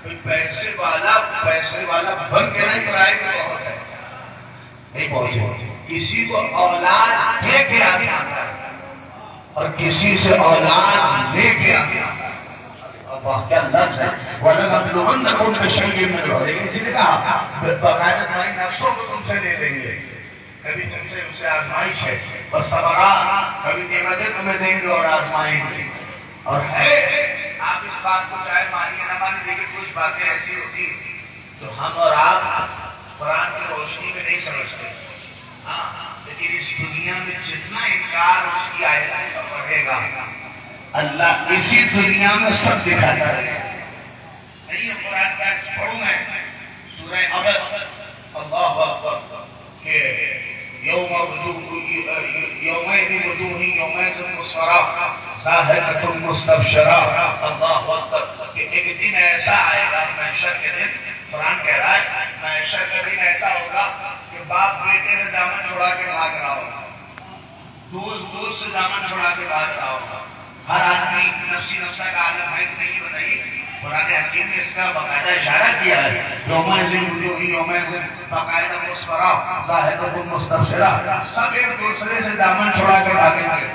کوئی پیسے والا بن کے نہیں کرائے کہ بہت ہے نہیں پہنچے. کسی کو اولاد دے کے آزماتا ہے اور کسی سے اولاد لے کے آزماتا ہے. اللہ کیا لفظ ہے. وَلَنَبْلُوَنَّكُمْ بِشَيْءٍ مِّنَ الْخَوْفِ. اسی نے کہا باقاعدہ تمہاری نفسوں کو تم سے لے لیں گے. کبھی تم سے اس سے آزمائش ہے. وَالصَّبْرَاتِ، کبھی نعمتیں تمہیں دیں گے اور آزمائیں گے. اور ہے آپ اس بات کو چاہے مانیے نہ مانیے، لیکن کچھ باتیں ایسی ہوتی تو ہم اور آپ قرآن کی روشنی میں نہیں سمجھتے. لیکن اس دنیا میں جتنا انکار اس کی آیتوں کا پڑھے گا اللہ اسی دنیا میں سب دکھاتا رہے. نہیں قرآن کا پڑھوں میں سورہ عبس، اللہ اکبر، کہ یومئذ وجوہ یومئذ مسفرہ ضاحکۃ مستبشرہ. اللہ اکبر، کہ ایک دن ایسا آئے گا محشر کے دن. قرآن کہہ رہا ہے محشر کا دن ایسا ہوگا کہ باپ بیٹے سے دامن چھوڑا کے بھاگ رہا ہوگا، دوست سے دامن چھوڑا کے بھاگ رہا ہوگا. ہر آدمی نفسی نفسہ کا عالم ہے کہ نہیں بتائیے. قرآن حکیم نے اس کا باقاعدہ اشارہ کیا ہے. یومئذ باقاعدہ مسفرہ ضاحکۃ مستبشرہ، سب ایک دوسرے سے دامن چھوڑا کے بھاگیں گے.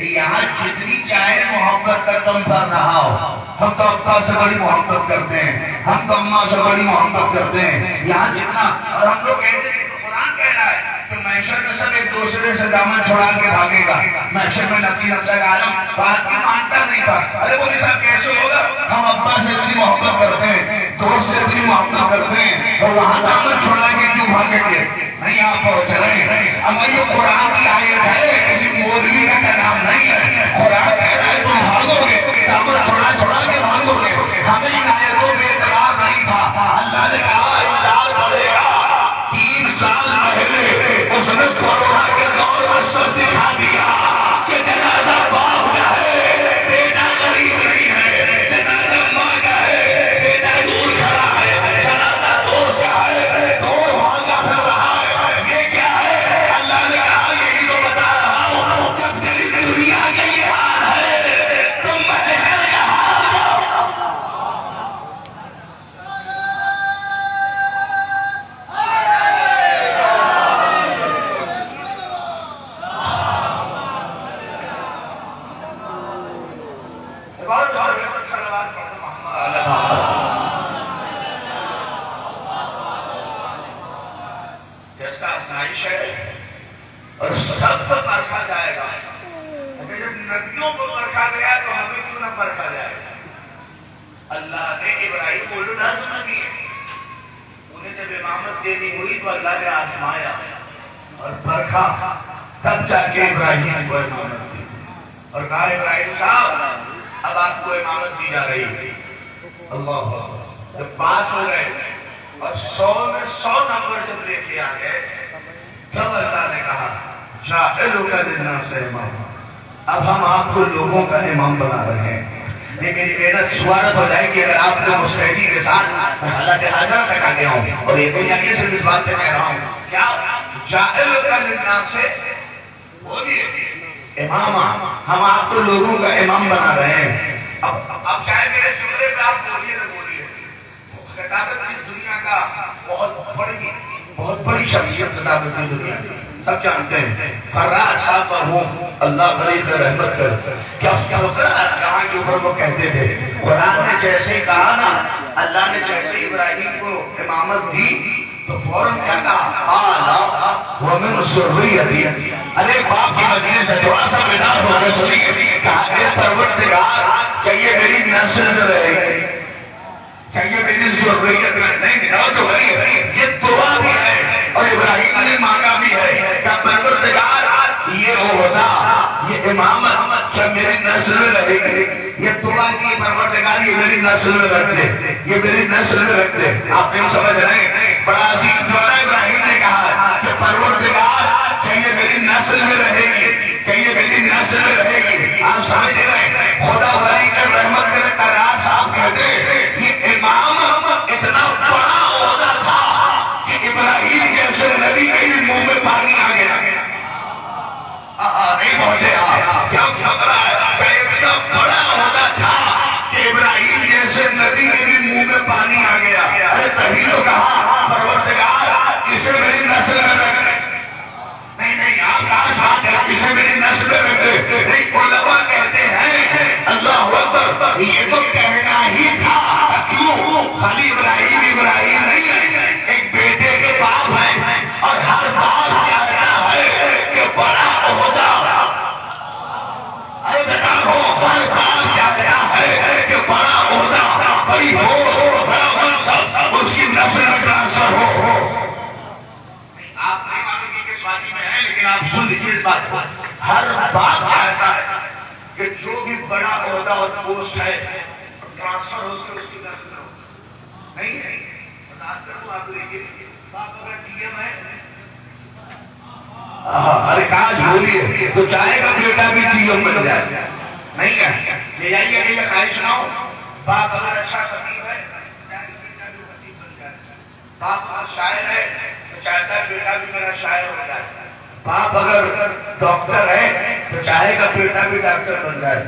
یہاں جتنی چاہے محبت کا تم پر رہا ہو، ہم تو ابا سے بڑی محبت کرتے ہیں، ہم تو اماں سے بڑی محبت کرتے ہیں. یہاں جتنا، اور ہم لوگ کہتے ہیں کہ قرآن کہہ رہا ہے کہ محشر میں سب ایک دوسرے سے دامن چھوڑا کے بھاگے گا. محشر میں نفسی نفسہ کا عالم بات کی مانتا نہیں تھا. ارے بولی صاحب کیسے ہوگا؟ ہم ابا سے اتنی محبت کرتے ہیں، دوست سے اتنی محبت کرتے ہیں، اور وہاں دامن چھوڑا کے کیوں بھاگیں گے؟ نہیں آپ پہنچ رہے ہیں. اب یہ قرآن کی آیت ہے، کسی مولوی کا کلام نہیں ہے. قرآن کہہ رہا ہے تم بھاگو گے، دامن چھوڑا کے بھاگو گے. ہمیں ان آیتوں میں اعتبار نہیں تھا. اللہ نے کہا انکار کرے گا. 3 سال پہلے اس نے کورونا کے دور میں سب دکھا دیا کہ جنازہ باپ کا ہے، بیٹا غریب نہیں ہے. جنازہ ماں کا ہے، بیٹا دور کھڑا ہے. جنازہ دوست کا ہے، دور بھاگا پھر رہا ہے. یہ کیا ہے؟ اللہ نے کہا یہی تو بتا رہا ہوں. جب تیری دنیا کا یہ حال ہے تو محشر کا حال کیا؟ جیسا آسائش ہے اور سب کو پرکھا جائے گا. جب نبیوں کو پرکھا گیا تو ہمیں کیوں نہ پرکھا جائے گا. اللہ نے ابراہیم کو لازم کی، انہیں جب امامت دینی ہوئی تو اللہ نے آزمایا اور پرکھا، تب جا کے ابراہیم کو امامت دی اور کہا ابراہیم صاحب اب آپ کو امامت دی جا رہی ہے. اللہ جب پاس ہو گئے اور 100 میں 100 نمبر جب لے کے آ گئے تب اللہ نے کہا جاعلک للناس اماما. اب ہم آپ کو لوگوں کا امام بنا رہے ہیں، لیکن محنت سوارت ہو جائے گی اگر آپ نے مستعدی کے ساتھ حالات حاضرہ تک آ گیا ہوں. اور یہ کوئی جانے سے اس بات پہ کہہ رہا ہوں کیا جاعلک للناس بولیے اماما، ہم آپ کو لوگوں کا امام بنا رہے ہیں. اب چاہے میرے جملے پہ آپ بولیے نہ بولیے، خطابت کی دنیا کا بہت بڑی شخصیت خطابت کی دنیا سب جانتے ہیں. فرات صاحب پر ہوں اللہ بڑی رحمت کر. کیا کہاں کے اوپر وہ کہتے تھے قرآن نے جیسے کہا نا، اللہ نے جیسے ابراہیم کو امامت دی تو فوراً کیا کہا ومن ذریتی. ارے باپ کی مجلس سے تھوڑا سا بیدار ہو کے سنیے. کہا اے پروردگار کہ یہ میری نسل میں رہے گی، کہ یہ میری ذریت میں نہیں رہا تو بھائی یہ دعا بھی ہے اور ابراہیم نے مانگا بھی ہے کہ پروردگار یہ ہوتا یہ امامت کیا میری نسل میں رہے گی. یہ دعا کی پروردگار یہ میری نسل میں رکھ دے، یہ میری نسل میں رکھ دے. آپ نہیں سمجھ رہے ہیں؟ بڑا عظیم دعا ابراہیم نے کہا کہ پروردگار کہ یہ میری نسل میں رہے گی، کہ یہ میری نسل میں رہے گی. آپ سمجھ رہے ہیں؟ خدا بری کر رحمت کرے قرار صاحب کہتے یہ امام اتنا بڑا عہدہ تھا کہ ابراہیم جیسے نبی کے بھی منہ میں پانی آ گیا. نہیں پہنچے آپ کیا خبر ہے؟ اتنا بڑا عہدہ تھا کہ ابراہیم جیسے نبی کے بھی منہ میں پانی آ گیا. ارے تبھی تو کہا پروردگار اسے میری نسل میں رکھ دے. نہیں آپ کاش بات ہے اسے میری نسل میں رکھ دے. نہیں علماء کہتے ہیں اللہ اکبر یہ تو کہنا ہی تھا. کیوں؟ خالی ابراہیم نہیں ہے، ایک بیٹے کے باپ ہے اور ہر باپ چاہتا ہے کہ بڑا عہدہ، ارے بیٹا ہو، ہر باپ چاہتا ہے کہ بڑا عہدہ بڑی ہو، بڑا منصب اس کی نسل میں ٹرانسفر ہو. آپ نہیں معلوم کہ کس وادی میں ہے لیکن آپ سن لیجیے اس بات کو. ہر باپ چاہتا ہے کہ جو بھی بڑا عہدہ اور پوسٹ ہے ٹرانسفر ہو کے اس کی نسل میں ہو. نہیں بات کروں آپ دیکھیے باپ اگر ڈی ایم ہے ارے کاش بولیے تو چاہے گا بیٹا بھی ڈی ایم بن جائے. نہیں ہے لے جائیے کہ یہ خواہش نہ ہو. باپ اگر اچھا خطیب ہے باپ اگر شاعر ہے تو چاہتا ہے بیٹا بھی میرا شاعر ہو جائے. باپ اگر ڈاکٹر ہے تو چاہے گا بیٹا بھی ڈاکٹر بن جائے.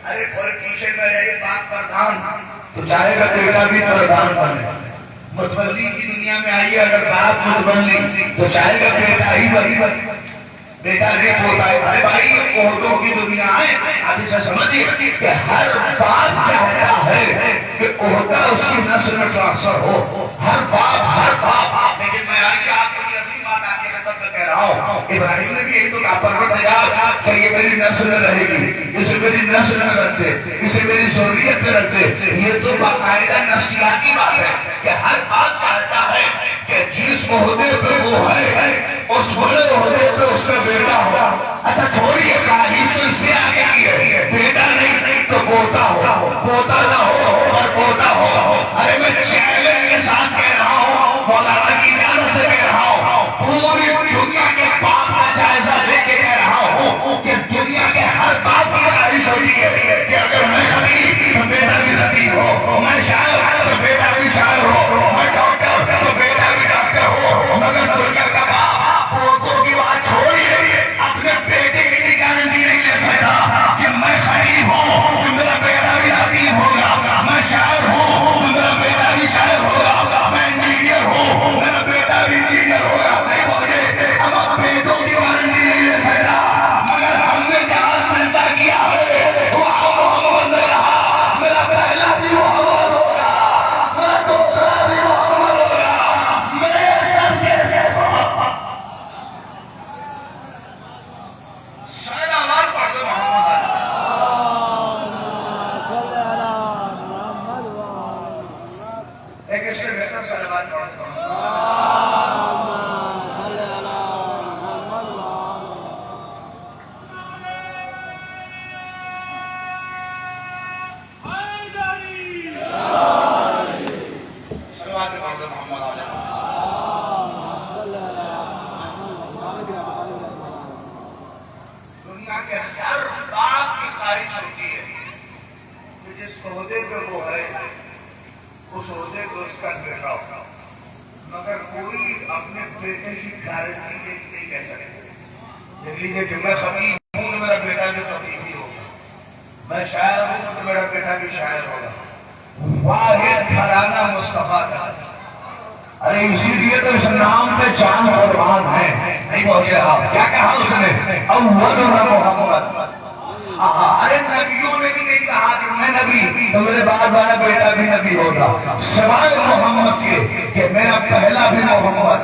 ارے پولیٹیشین میں رہے باپ پردھان تو چاہے گا بیٹا بھی پردھان بنے. متولی کی دنیا میں آئیے اگر باپ متولی تو چاہے گا بیٹا ہی بنی. بیٹا ریٹ ہوتا ہے. ارے بھائی عہدوں کی دنیا ہے. آپ اسے سمجھیے کہ ہر باپ چاہتا ہے کہ عہدہ اس کی نسل میں ٹرانسفر ہو. ہر باپ لیکن میں آئیے آپ کو یہ عظیم بات آپ کے خطر میں کہہ رہا ہوں. ابراہیم نے بھی یہی تو کہا پروردگار کہ یہ میری نسل میں رہے گی، اسے میری نسل میں رکھ دے، اسے میری ضروریت میں رکھ دے. یہ تو باقاعدہ نفسیاتی بات ہے کہ ہر باپ چاہتا ہے کہ جس عہدے پہ وہ ہے اس بڑے عہدے پہ اس کا بیٹا ہو. اچھا چھوڑیے کاہش تو اس سے آگے کی ہے. بیٹا نہیں تو پوتا ہو، پوتا نہ ہو اور پوتا ہو. ارے میں چیلنج کے ساتھ کہہ رہا ہوں، مولانا کی اجازت سے کہہ رہا ہوں، پوری دنیا کے باپ کا جائزہ لے کے کہہ رہا ہوں کہ دنیا کے ہر باپ کی خواہش ہوتی ہے کہ اگر میں خطیب تو بیٹا بھی خطیب ہو، میں شاعر تو بیٹا بھی شاعر ہو، میں ڈاکٹر تو بیٹا بھی ڈاکٹر ہو. مگر دنیا کا باپ پوتوں کی بات چھوڑیے، اپنے بیٹے کی بھی گارنٹی نہیں لے سکتا کہ میں خطیب ہوں تو میرا بیٹا بھی خطیب ہوگا، میں شاعر ہوں تو میرا بیٹا بھی شاعر ہوگا، میں انجینئر ہوں میرا بیٹا بھی انجینئر ہوگا. نہیں مجھے ہم اب بیٹوں کی گارنٹی نہیں لے سکتا. مگر ہم نے جہاں سجدہ کیا ہے وہاں محمد نے رہا. میرا پہلا بھی محمد ہوگا، میرا دوسرا بھی محمد ہوگا، میرے سب جیسے شاید آواز پڑھ دو محمد ایک اس سے بہتر سلوات پڑھ دو. اس عہدے کو اس کا بیٹا ہوگا، مگر کوئی اپنے بیٹے کی گارنٹی نہیں کہہ سکتے۔ دیکھ لیجیے کہ میں خطیب ہوں تو میرا بیٹا بھی خطیب ہی ہوگا، میں شاعر ہوں تو میرا بیٹا بھی شاعر ہوگا۔ واحد گھرانہ مصطفیٰ کا، ارے اسی لیے تو اس نام پہ چاند قربان ہے۔ نہیں پہنچے آپ، کیا کہا اس نے؟ اول محمد۔ ارے نبیوں نے بھی نہیں کہا کہ میں نبی تو میرے بعد والا بیٹا بھی نبی ہوگا، سوائے محمد کے کہ میرا پہلا بھی محمد،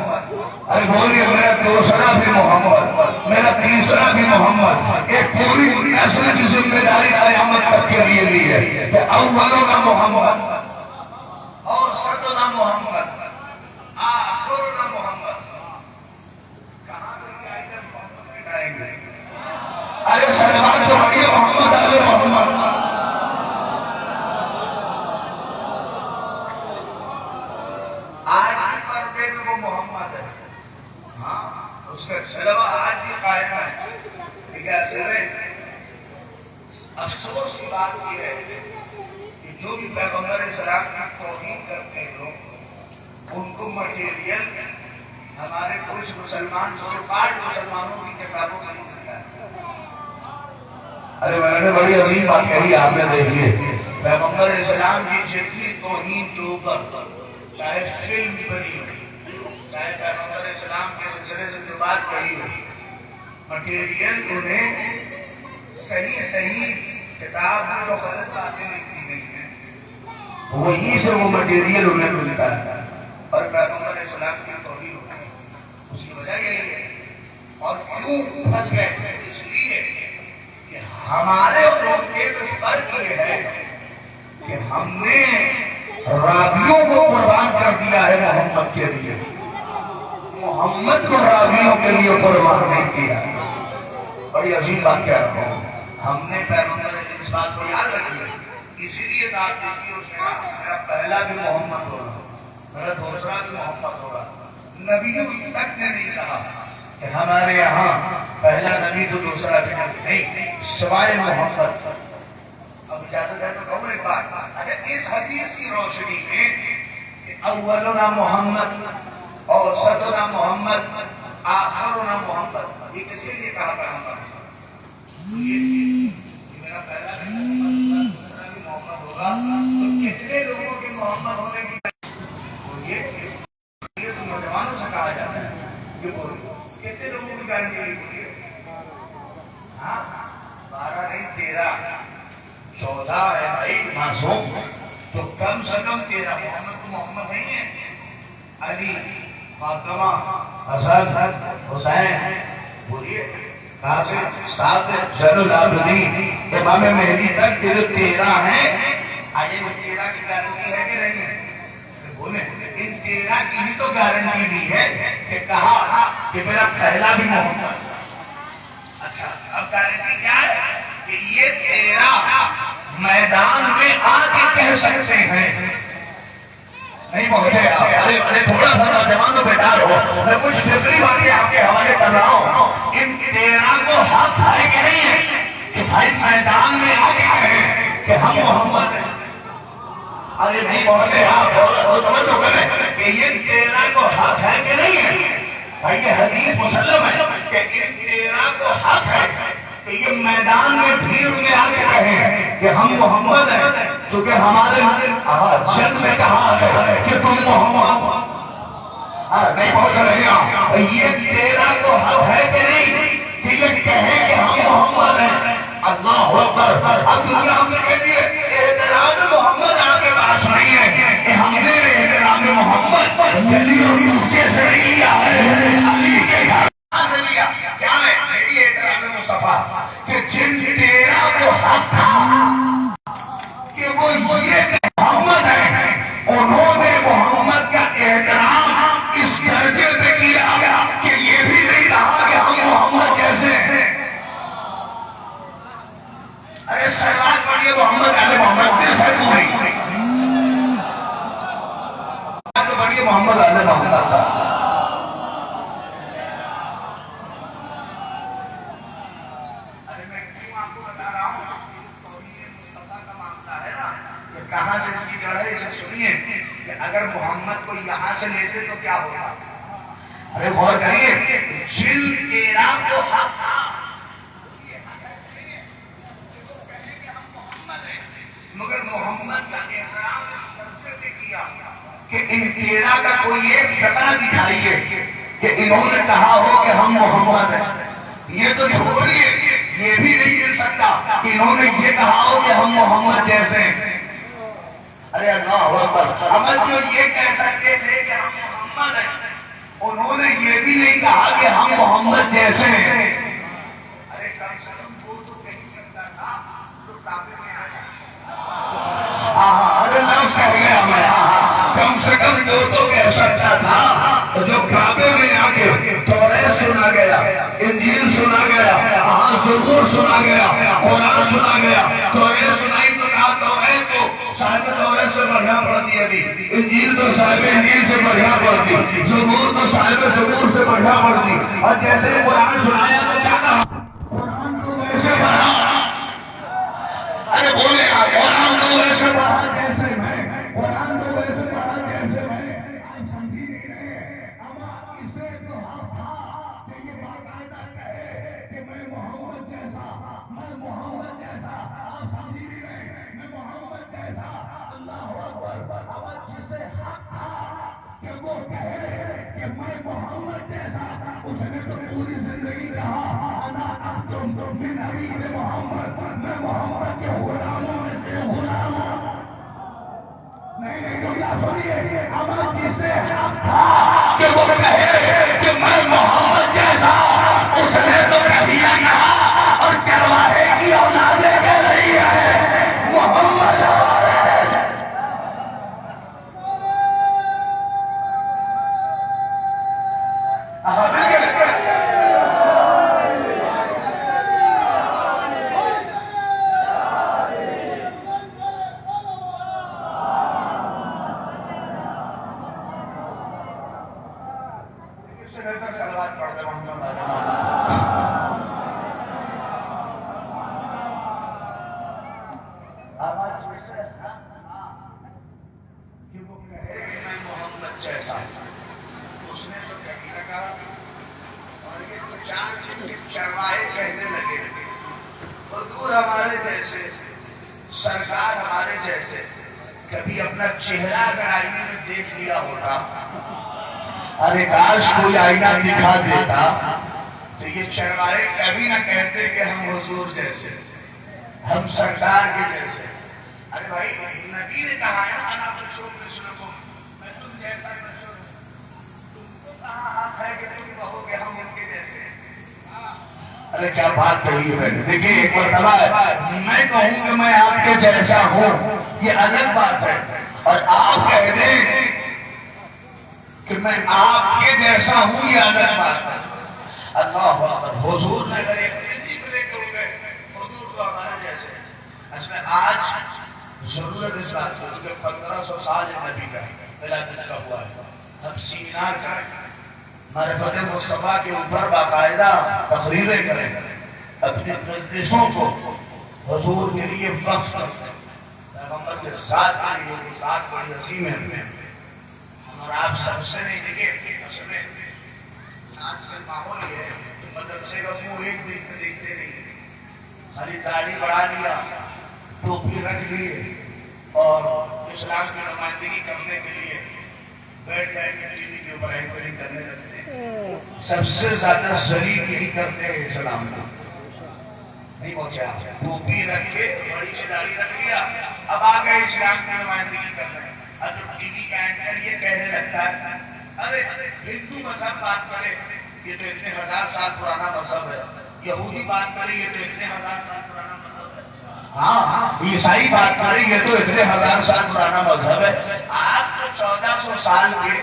ارے بولیے میرا دوسرا بھی محمد، میرا تیسرا بھی محمد۔ ایک پوری نسل کی ذمہ داری قیامت تک کے لیے لی ہے کہ اولنا محمد اور سطنا محمد آخرنا محمد۔ کہاں پہ آئے گا محمد مٹائیں گے؟ ارے سلمان تو بڑی محمد آلے محمد۔ آج بھی پردے میں وہ محمد ہے، ہاں اس کا جلوہ آج بھی قائم ہے۔ لیکن اصل میں افسوس کی بات یہ ہے کہ جو بھی پیغمبر اسلام کی توہین کرتے ہیں لوگ، ان کو مٹیریل ہمارے کچھ مسلمان مسلمانوں کی کتابوں میں نہیں ملتا ہے۔ ارے میں نے بڑی عظیم بات کہی، آپ نے دیکھیے پیغمبر اسلام کی جتنی توہین کے اوپر چاہے فلم بنی ہو، چاہے پیغمبر اسلام کے سلسلے سے جو بات کہی ہو، مٹیریل انہیں صحیح کتاب میں جو غلط باتیں لکھی گئی ہیں وہیں سے وہ مٹیریل انہیں ملتا ہے، اور پیغمبر اسلام کی توہین ہوتی ہے۔ اس کی وجہ یہی ہے، اور کیوں پھنس گئے؟ اس لیے کہ ہمارے اور ان کے فرق یہ ہے کہ ہم نے راویوں کو قربان کر دیا ہے محمد کے لیے، محمد کو راویوں کے لیے قربان نہیں کیا۔ بڑی عظیم بات کہہ رہا ہوں، ہم نے پیغمبر اس بات کو یاد رکھیے، اسی لیے بات دیکھی اس نے کہا میرا پہلا بھی محمد ہوگا، میرا دوسرا بھی محمد ہوگا۔ نبیوں تک نے نہیں کہا کہ ہمارے یہاں پہلا نبی تو دوسرا بھی نبی نہیں، سوائے محمد۔ اب اجازت ہے تو کہوں ایک بات، اگر اس حدیث کی روشنی میں کہ اولنا محمد اور سطنا محمد آخرنا محمد، یہ کسی لیے کہا پیغمبر؟ میرا پہلا بھی محمد ہوگا، دوسرا بھی محمد ہوگا، تو کتنے لوگوں کے محمد ہونے کی یہ تو نوجوانوں سے کہا جاتا ہے، یہ بولو کتنے لوگوں کی گارنٹی بولیے؟ ہاں 12 نہیں 13 14 ہے بھائی معصوم، تو کم سے کم 13 محمد تو محمد نہیں ہے، علی، فاطمہ، حسن، حسین، بولیے قاسم، صادق، زین العابدین، امام مہدی تک جو 13 ہیں، آئیے 13 کی گارنٹی ہے کہ نہیں ہے؟ بولے ان 13 کی ہی تو گارنٹی دی ہے کہ کہا کہ میرا پہلا بھی محمد۔ اچھا اب گارنٹی کیا ہے کہ یہ 13 میدان میں آ کے کہہ سکتے ہیں۔ نہیں پہنچے آپ، ارے تھوڑا سا نوجوان بیدار ہو، میں کچھ فطری باتیں آپ کے حوالے کر رہا ہوں۔ ان 13 کو حق ہے کہ نہیں ہے کہ بھائی میدان میں آ کے کہیں کہ ہم محمد ہیں؟ ارے نہیں پہنچے آپ، سمجھ تو کریں کہ یہ 13 کو حق ہے کہ نہیں ہے؟ بھائی یہ حدیث مسلم ہے کہ ان 13 کو حق ہے کہ یہ میدان میں بھیڑ میں آ کے کہیں کہ ہم محمد ہیں، کیونکہ ہمارے جن میں کہا ہے کہ تم محمد۔ نہیں پہنچ رہے آپ، یہ 13 کو حق ہے کہ نہیں کہ یہ کہیں کہ ہم محمد ہیں؟ اللہ اکبر۔ اب دنیا ہم سے کہتی ہے احترام محمد آپ کے پاس نہیں ہے کہ ہم نے احترام محمد گلی اور کوچے سے نہیں لیا ہے، علی کے گھر سے لیا۔ کیا ہے میری احترام مصطفیٰ کہ جن 13 کو حق تھا کہ وہ یہ محمد ہے، انہوں نے محمد کا احترام اس درجے پہ کیا کہ یہ بھی نہیں کہا کہ ہم محمد جیسے ہیں۔ ارے سلمان پڑھیے محمد آل محمد دل سے پوری پڑھیے محمد آل محمد۔ ارے میں کیوں آپ کو بتا رہا ہوں، توحید مصطفیٰ کا معاملہ ہے نا، کہاں سے اس کی جڑ ہے اسے سنیے۔ اگر محمد کو یہاں سے لیتے تو کیا ہوگا؟ ارے غور کریے، جن تیرا کو حق تھا مگر محمد کا احترام اس طرح سے کیا کہ ان تیرا کا کوئی ایک شکل دکھائیے کہ انہوں نے کہا ہو کہ ہم محمد ہیں۔ یہ تو چھوڑیے، یہ بھی نہیں مل سکتا کہ انہوں نے یہ کہا ہو کہ ہم محمد جیسے ہیں۔ ارے اللہ اکبر، عمل جو یہ کہہ سکتے تھے کہ ہم محمد ہیں، انہوں نے یہ بھی نہیں کہا کہ ہم محمد جیسے ہیں۔ ارے کم سے کم وہ تو کہہ سکتا تھا جو کعبے میں آیا۔ ارے لفظ کہہ گیا میں، کم سے کم وہ تو کہہ سکتا تھا جو کعبے میں آ کے توریت سنا گیا، انجیل سنا گیا، زبور سنا گیا، قرآن سنا گیا۔ توریت سنائی تو کہا توریت کو صاحب توریت سے بڑھیا پڑھتی ہے، انجیل تو صاحب انجیل سے بڑھیا پڑھتی، زبور تو صاحب زبور سے بڑھیا پڑھتی۔ اور جیسے قرآن سنایا تو کیا کہا؟ قرآن تو ویسے پڑھا، ارے بولے قرآن تو ویسے پڑھا جیسے میں، قرآن تو ویسے پڑھا جیسے میں۔ آپ سمجھی نہیں رہے، اما اسے تو حق تھا کہ یہ باقاعدہ کہے کہ میں محمد جیسا، میں محمد جیسا۔ آپ سمجھی نہیں رہے، میں محمد جیسا۔ اللہ اکبر، اما جسے حق تھا کہ وہ کہے کہ میں محمد جیسا، اس نے تو پوری زندگی کہا انا انتم من حبیب محمد، میں محمد کے غلاموں میں سے غلام ہوں۔ نہیں تو کیا سنیے، اما جسے حق تھا کہ وہ کہے کہ میں محمد جیسا، اس نے تو کبھی نہ کہا، اور چرواہے کی اولادیں کہہ رہی ہے محمد ہمارا ہے۔ چرواہے کہنے لگے حضور ہمارے جیسے، سرکار ہمارے جیسے کبھی اپنا چہرہ اگر آئینے میں دیکھ لیا ہوتا، ارے کاش کوئی آئینہ دکھا دیتا تو یہ چرواہے کبھی نہ کہتے کہ ہم حضور جیسے، ہم سرکار کے جیسے۔ ارے بھائی نبی نے کہا ہے انا بشر مثلکم، میں تم جیسا بشر ہوں، تم کو کہاں حق ہے کہ تم کہو کہ ہم ان کے جیسے؟ ارے کیا بات کہی ہے! دیکھیے ایک مرتبہ میں کہوں کہ میں آپ کے جیسا ہوں، یہ الگ بات ہے، اور آپ کہہ دیں کہ میں آپ کے جیسا ہوں، یہ الگ بات ہے۔ اللہ اکبر! حضور نے اگر ایک عجیب لے کے گئے، حضور تو ہمارے جیسے۔ اصل آج ضرورت اس بات کی کہ 1500 سال نبی کا ولادت کا ہوا ہے، ہم سیمینار کریں، معرفت مصطفیٰ کے اوپر باقاعدہ تقریریں کریں، اپنے مجلسوں کو حضور کے لیے وقف کرتے ہیں، پیغمبر کے ساتھ کے لیے وہ ساتھ بڑی عظیم ہے۔ اور آپ سب سے نہیں دیکھے، اصل میں آج کل ماحول یہ ہے کہ مدرسے کا منہ ایک دن میں دیکھتے نہیں، خالی داڑھی بڑھا لیا، ٹوپی رکھ لیے، اور اسلام کی نمائندگی کرنے کے لیے بیٹھ جائے کہ ٹی وی کے اوپر اینکرنگ کرنے لگتے ہیں۔ سب سے زیادہ ذلیل یہی کرتے ہیں اسلام کو، نہیں پہنچا؟ ٹوپی رکھ کے بڑی سی داڑھی رکھ لیا، اب آ گئے اسلام کی نمائندگی کرنے۔ اب ٹی وی کا اینکر یہ کہنے لگتا ہے ارے ہندو مذہب بات کرے یہ تو اتنے 1000 سال پرانا مذہب ہے، یہودی بات کرے یہ تو اتنے 1000 سال پرانا مذہب ہے، ہاں عیسائی بات کرے یہ تو اتنے 1000 سال پرانا مذہب ہے۔ آپ تو 1400 سال کے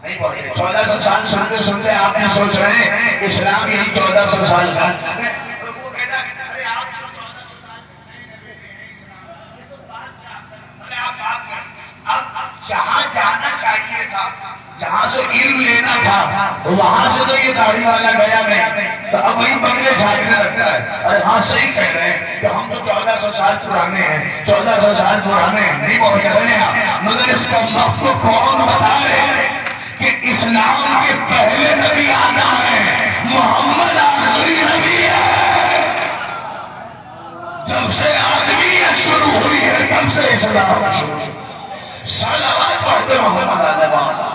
نہیں پہنچے، 1400 سال سنتے سنتے آپ یہ سوچ رہے ہیں اسلام یہی 1400 سال کا۔ جہاں جانا چاہیے تھا، جہاں سے علم لینا تھا، وہاں سے تو یہ داڑھی والا گیا نہیں، تو اب وہی بنگلے جھانکنے لگتا ہے۔ ارے ہاں صحیح کہہ رہے ہیں کہ ہم تو 1400 سال پرانے ہیں، 1400 سال پرانے ہیں، نہیں پہنچ رہے ہیں، مگر اس کا وقت کون بتائے کہ اسلام کے پہلے نبی آنا ہے، محمد آخری نبی ہے۔ جب سے آدمیت شروع ہوئی ہے تب سے اسلام شروع۔ صلوات پڑھتے محمد آنے والا۔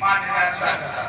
5,000 7,000।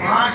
5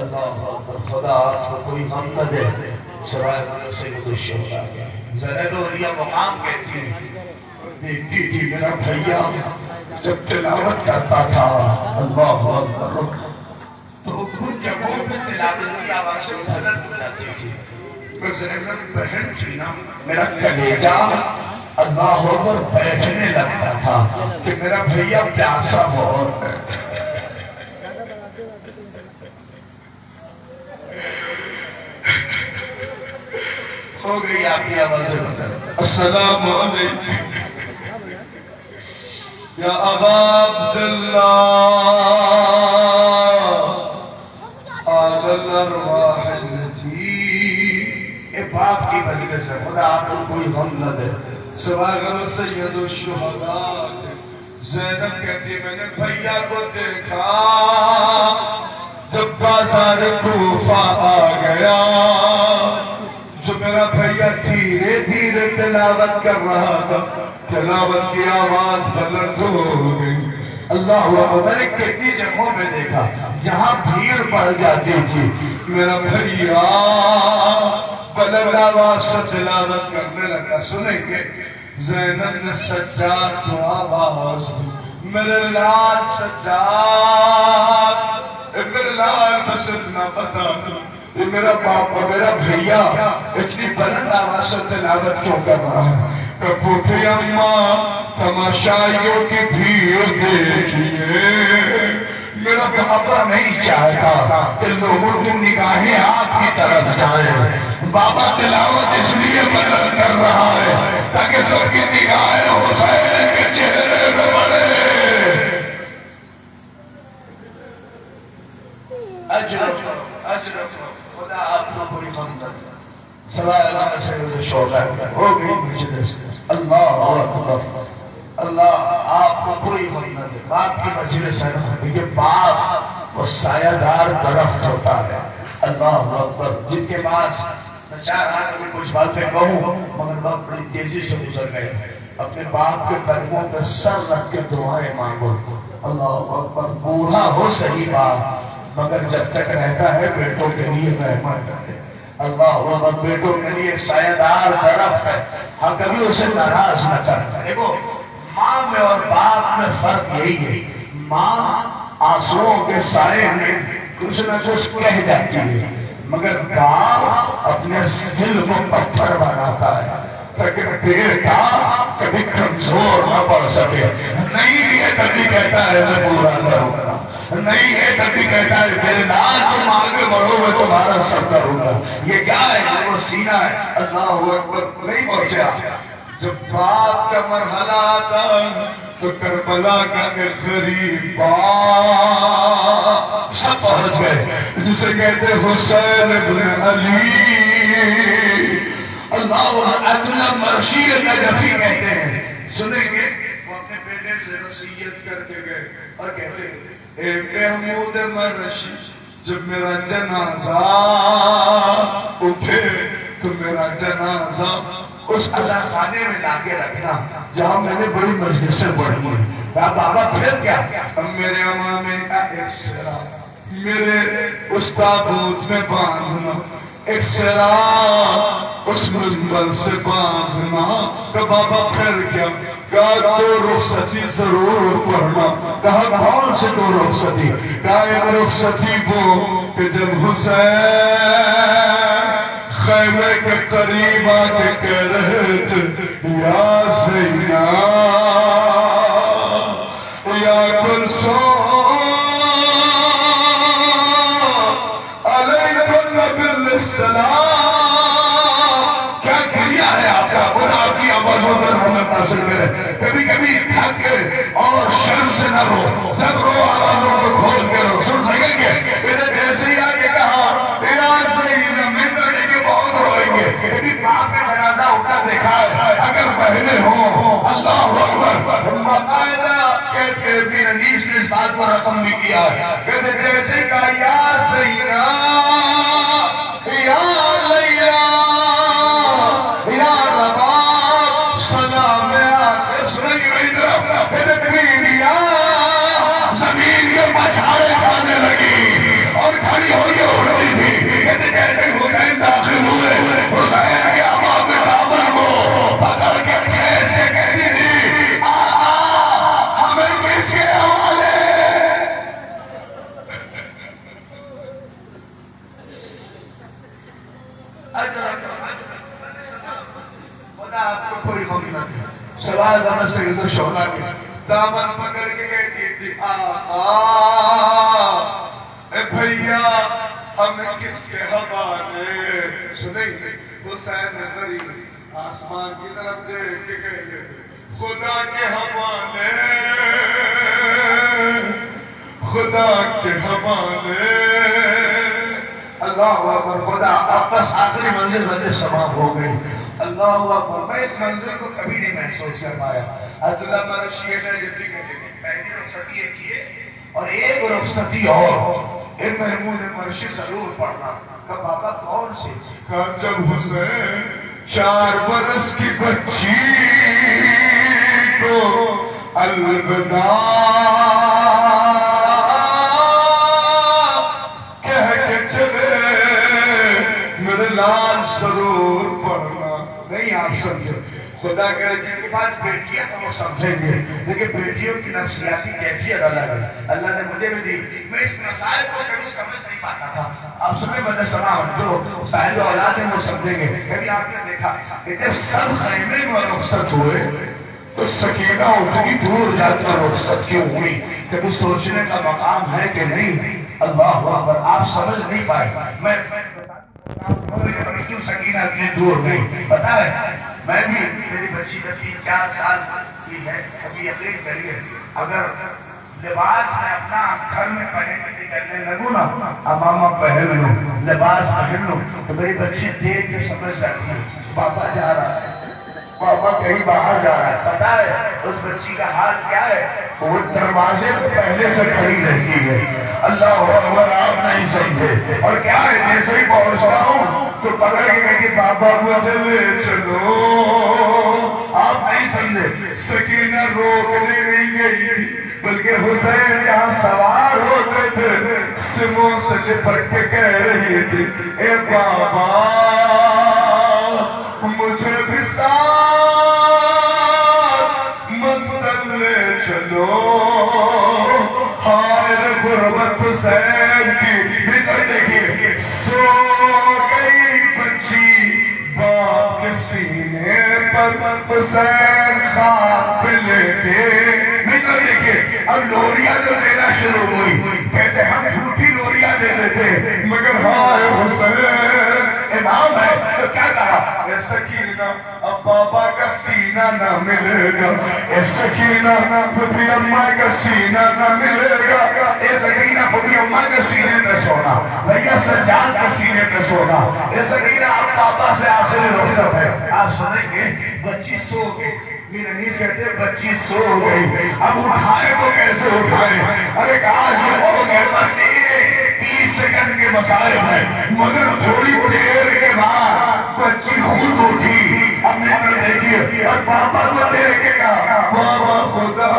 اللہ اکبر. خدا آپ کو کوئی غم نہ دے سوائے سید الشہداء کے. زینب اولیاء مقام کہتی ہے دیکھتی تھی میرا بھیا جب تلاوت کرتا تھا اللہ اکبر تو کچھ جگہوں پہ تلاوت کی آواز سے حضرت ہو جاتی تھی. میں زینب بہن تھی نا میرا کلیجہ اللہ اکبر بیٹھنے لگتا تھا کہ میرا بھیا پیاسا بہت ہے. ہو گئی آپ کی آواز. السلام علیکم یا ابا عبداللہ آل الارواح التي. یہ باپ کی مجلس ہے. خدا آپ کو کوئی غم نہ دے سوائے غم سید الشہداء. زینب کہتی ہے میں نے بھیا کو دیکھا جب بازار کوفہ آ گیا جو میرا بھیا دھیرے دھیرے تلاوت کر رہا تھا تلاوت کی آواز بلند ہو گئی. اللہ میں نے کتنی جگہوں میں دیکھا جہاں بھیڑ پڑ جاتی تھی میرا بھیا بلند آواز سے تلاوت کرنے لگا. سنیں گے زینب نے سجاد کو آواز دی میرے لال سجاد میرے لال بس اتنا بتا دو یہ میرا باپ اور میرا بھیا اتنی بلند آواز سے تلاوت کیوں کر رہا ہے. پوٹھی اماں تماشائیوں کی بھیڑ دیکھیے میرا بابا نہیں چاہتا کہ لوگوں کی نگاہیں آپ کی طرف جائیں. بابا تلاوت اس لیے بلند کر رہا ہے تاکہ سب کی نگاہیں حسین کے چہرے پہ پڑے. اجر خدا آپ کو کوئی غم نہ دے سوائے اللہ سید الشہداء. ہو گئی مجلس. اللہ اکبر. اللہ آپ کو کوئی غم نہ دے. باپ کی مجلس ہے نا یہ باپ وہ سایہ دار درخت ہوتا ہے. اللہ اکبر. جن کے پاس میں چاہ رہا کہ میں کچھ باتیں کہوں مگر وقت بڑی تیزی سے گزر گئے. اپنے باپ کے قدموں پہ سر رکھ کے دعائیں مانگو. اللہ اکبر. بوڑھا ہو صحیح باپ مگر جب تک رہتا ہے بیٹوں کے لیے رحمت ہے. اللہ اکبر. بیٹوں کے لیے سایہ دار درخت ہے. ہاں کبھی اسے ناراض نہ کرتا. دیکھو ماں میں اور باپ میں فرق یہی ہے. ماں آنسوؤں کے سائے میں کچھ نہ کچھ کہہ جاتی ہے مگر باپ اپنے دل کو پتھر بناتا ہے تاکہ بیٹا کبھی کمزور نہ پڑ سکے. نہیں ہے کبھی کہتا ہے میں پورا کروں گا. نہیں ہے کبھی کہتا ہے میرے لال تم آگے بڑھو میں تمہارا سر کروں گا. یہ کیا ہے وہ سینہ ہے. اللہ اکبر. نہیں پہنچا. جب باپ کا مرحلہ آتا تو کربلا کا ایک غریب باپ سب پہنچ گئے جسے کہتے حسین ابن علی. اللہ عدل مرشی نجفی کہتے ہیں. سنیں گے وہ اپنے بیٹے سے وصیت کر کے گئے اور کہتے ہیں اے محمود مرشی جب میرا جنازہ اٹھے تو میرا جنازہ اس عزا خانے میں لا کے رکھنا جہاں میں نے بڑی مجلسیں پڑھی ہیں. بابا پھر کیا میرے امامے کا ایک سرا میرے اس تابوت میں باندھنا ایک سرا اس منبر سے باندھنا. تو بابا پھر کیا کہا تو رخصتی ضرور پڑھنا. کہا کون سے تو رخصتی. کہا ایک رخصتی وہ کہ جب حسین خیمے کے قریب آ کے کہہ رہے تھے یا سینا یا کلثوم علیکم بالسلام. کیا کریا ہے آپ کا خدا کی آوازوں پر ہمیں حاصل کرے. کبھی کبھی تھک کے اور شرم سے نہ رو. جب رو آوازوں کو کھول کے رو. سن سکیں گے میرے جیسے ہی آگے کہا یا سینا میں بہت روئیں گے. کبھی باپ کا جنازہ اٹھا دیکھا ہے اگر بہنیں ہوں اللہ اکبر. باقاعدہ کہتے پیر انیس نے اس بات کو رقم بھی کیا ہے. کہتے جیسے کہا یا سینا یا لیا یا رباب سلام آخر. سنیں گے بھائی طرف کہتے پیریا زمین کے پچھاڑے کھانے لگی اور کھڑی ہو گئی سوال کرنا سید الشہداء کے دامن پکڑ کے کہتی تھی آقا اے بھیا ہمیں کس کے حوالے سنیں حسین غریب آسمان کی طرف دیکھ کے کہتے خدا کے حوالے خدا کے حوالے اللہ اکبر خدا اب بس آخری منزل سماپ ہو گئی اللہ اکبر میں اس منزل کو کبھی نہیں محسوس کر پایا عبداللہ مرشی نے جبھی کہتے ہیں پہلی رخصتی ایک کیے اور ایک رخصتی اور ایک محمود مرشی ضرور پڑھنا کہ بابا کون سے کہ جب حسین 4 برس کی بچی کو الوداع کہہ کے چلے میرے لال ضرور پڑھنا نہیں آپ سمجھے خدا کہ جن کے پاس بیٹیاں تو وہ سمجھیں گے لیکن بیٹیوں کی نفسیاتی کیفیت الگ ہے اللہ نے مجھے بھی دی میں اس مسائل کو کبھی سمجھ نہیں پاتا تھا آپ سنیں مدد سنا جو صاحب اولاد ہیں وہ سمجھیں گے کبھی آپ نے دیکھا کہ جب سب خیمے میں رخصت ہوئے تو سکینہ اتنی دور جا کر رخصت کیوں ہوئی کبھی سوچنے کا مقام ہے کہ نہیں اللہ اکبر آپ سمجھ نہیں پائے میں کیوں سکینہ اتنی دور نہیں پتا ہے میں بھی میری بچی جب 3-4 سال کی ہے کبھی یقین کریے اگر لباس میں اپنا گھر میں پہن کے کرنے لگوں نا امامہ پہن لوں لباس پہن لوں تو میری بچی دیکھ کے سمجھ جاتی ہے پاپا جا رہا ہے پاپا کہیں باہر جا رہا ہے پتا ہے اس بچی کا حال کیا ہے وہ دروازے پہ پہلے سے کھڑی رہتی ہے اللہ اکبر آپ نہیں سمجھے اور کیا ہے جیسے ہی پہنچ رہا ہوں تو پکڑ کے کہتی بابا مجھے لے چلو آپ نہیں سمجھے سکینہ روکنے نہیں گئی بلکہ حسین جہاں سوار ہوتے تھے سموں سے لپٹ کے کہہ رہی تھی اے بابا مجھے بھی ساتھ مت لے چلو ہائے غربت حسین کی بھیتر دیکھیے سو گئی بچی باپ کے سینے پر حسین خواب پہ لیٹے بھیتر دیکھیے اب لوریاں جو دینا شروع ہوئی کیسے ہم جھوٹی لوریاں دے دیتے مگر ہائے حسین امام ہے تو کیا کہا اے سکینہ اب بابا کا سینہ نہ ملے گا اے سکینہ پھپھی اماں کا سینہ نہ ملے گا اے سکینہ پھپھی اماں کے سینے پہ سونا بھیا سجاد کے سینے پہ سونا اے سکینہ اب پاپا سے آخری رخصت ہے آپ سنیں گے بچی سو گئی میرے نہیں کہتے بچی سو گئی اب اٹھائے تو کیسے اٹھائے ارے کاش یہ ہو گئے بس 30 سیکنڈ کے مسائل ہیں مگر تھوڑی دیر کے بعد بچی خود اٹھی اب میں نے دیکھی اور پاپا کو دیکھے گا بابا خدا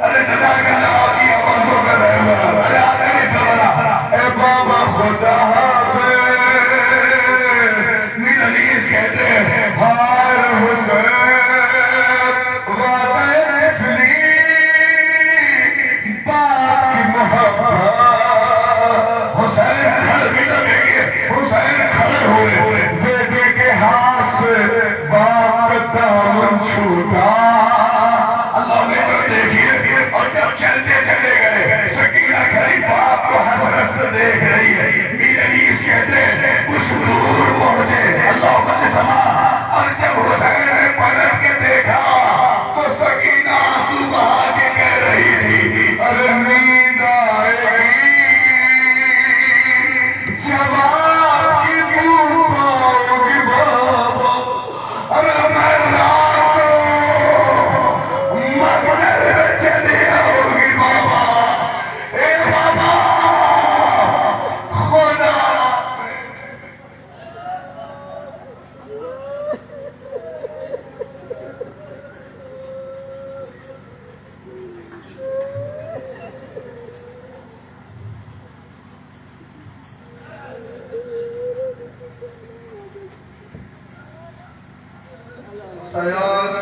ارے جدا کا نام کی آوازوں کا رہنا ارے آگے نہیں چلا اے بابا خدا میرا نیز کہتے ہیں ہائے حسین اللہ نے تو دیکھیے اور جب چلتے چلے گئے سکینہ کھڑی باپ کو حسرت سے دیکھ رہی ہے میرے نیز کہتے ہیں کچھ دور پہنچے اللہ نے سما اور جب حسین نے پلٹ کے دیکھا تو سکینہ آنسو بہا کے کہہ رہی تھی ارے نیند آئے گی جب آپ کی دور پاؤ گی بابا ارے میں سیاد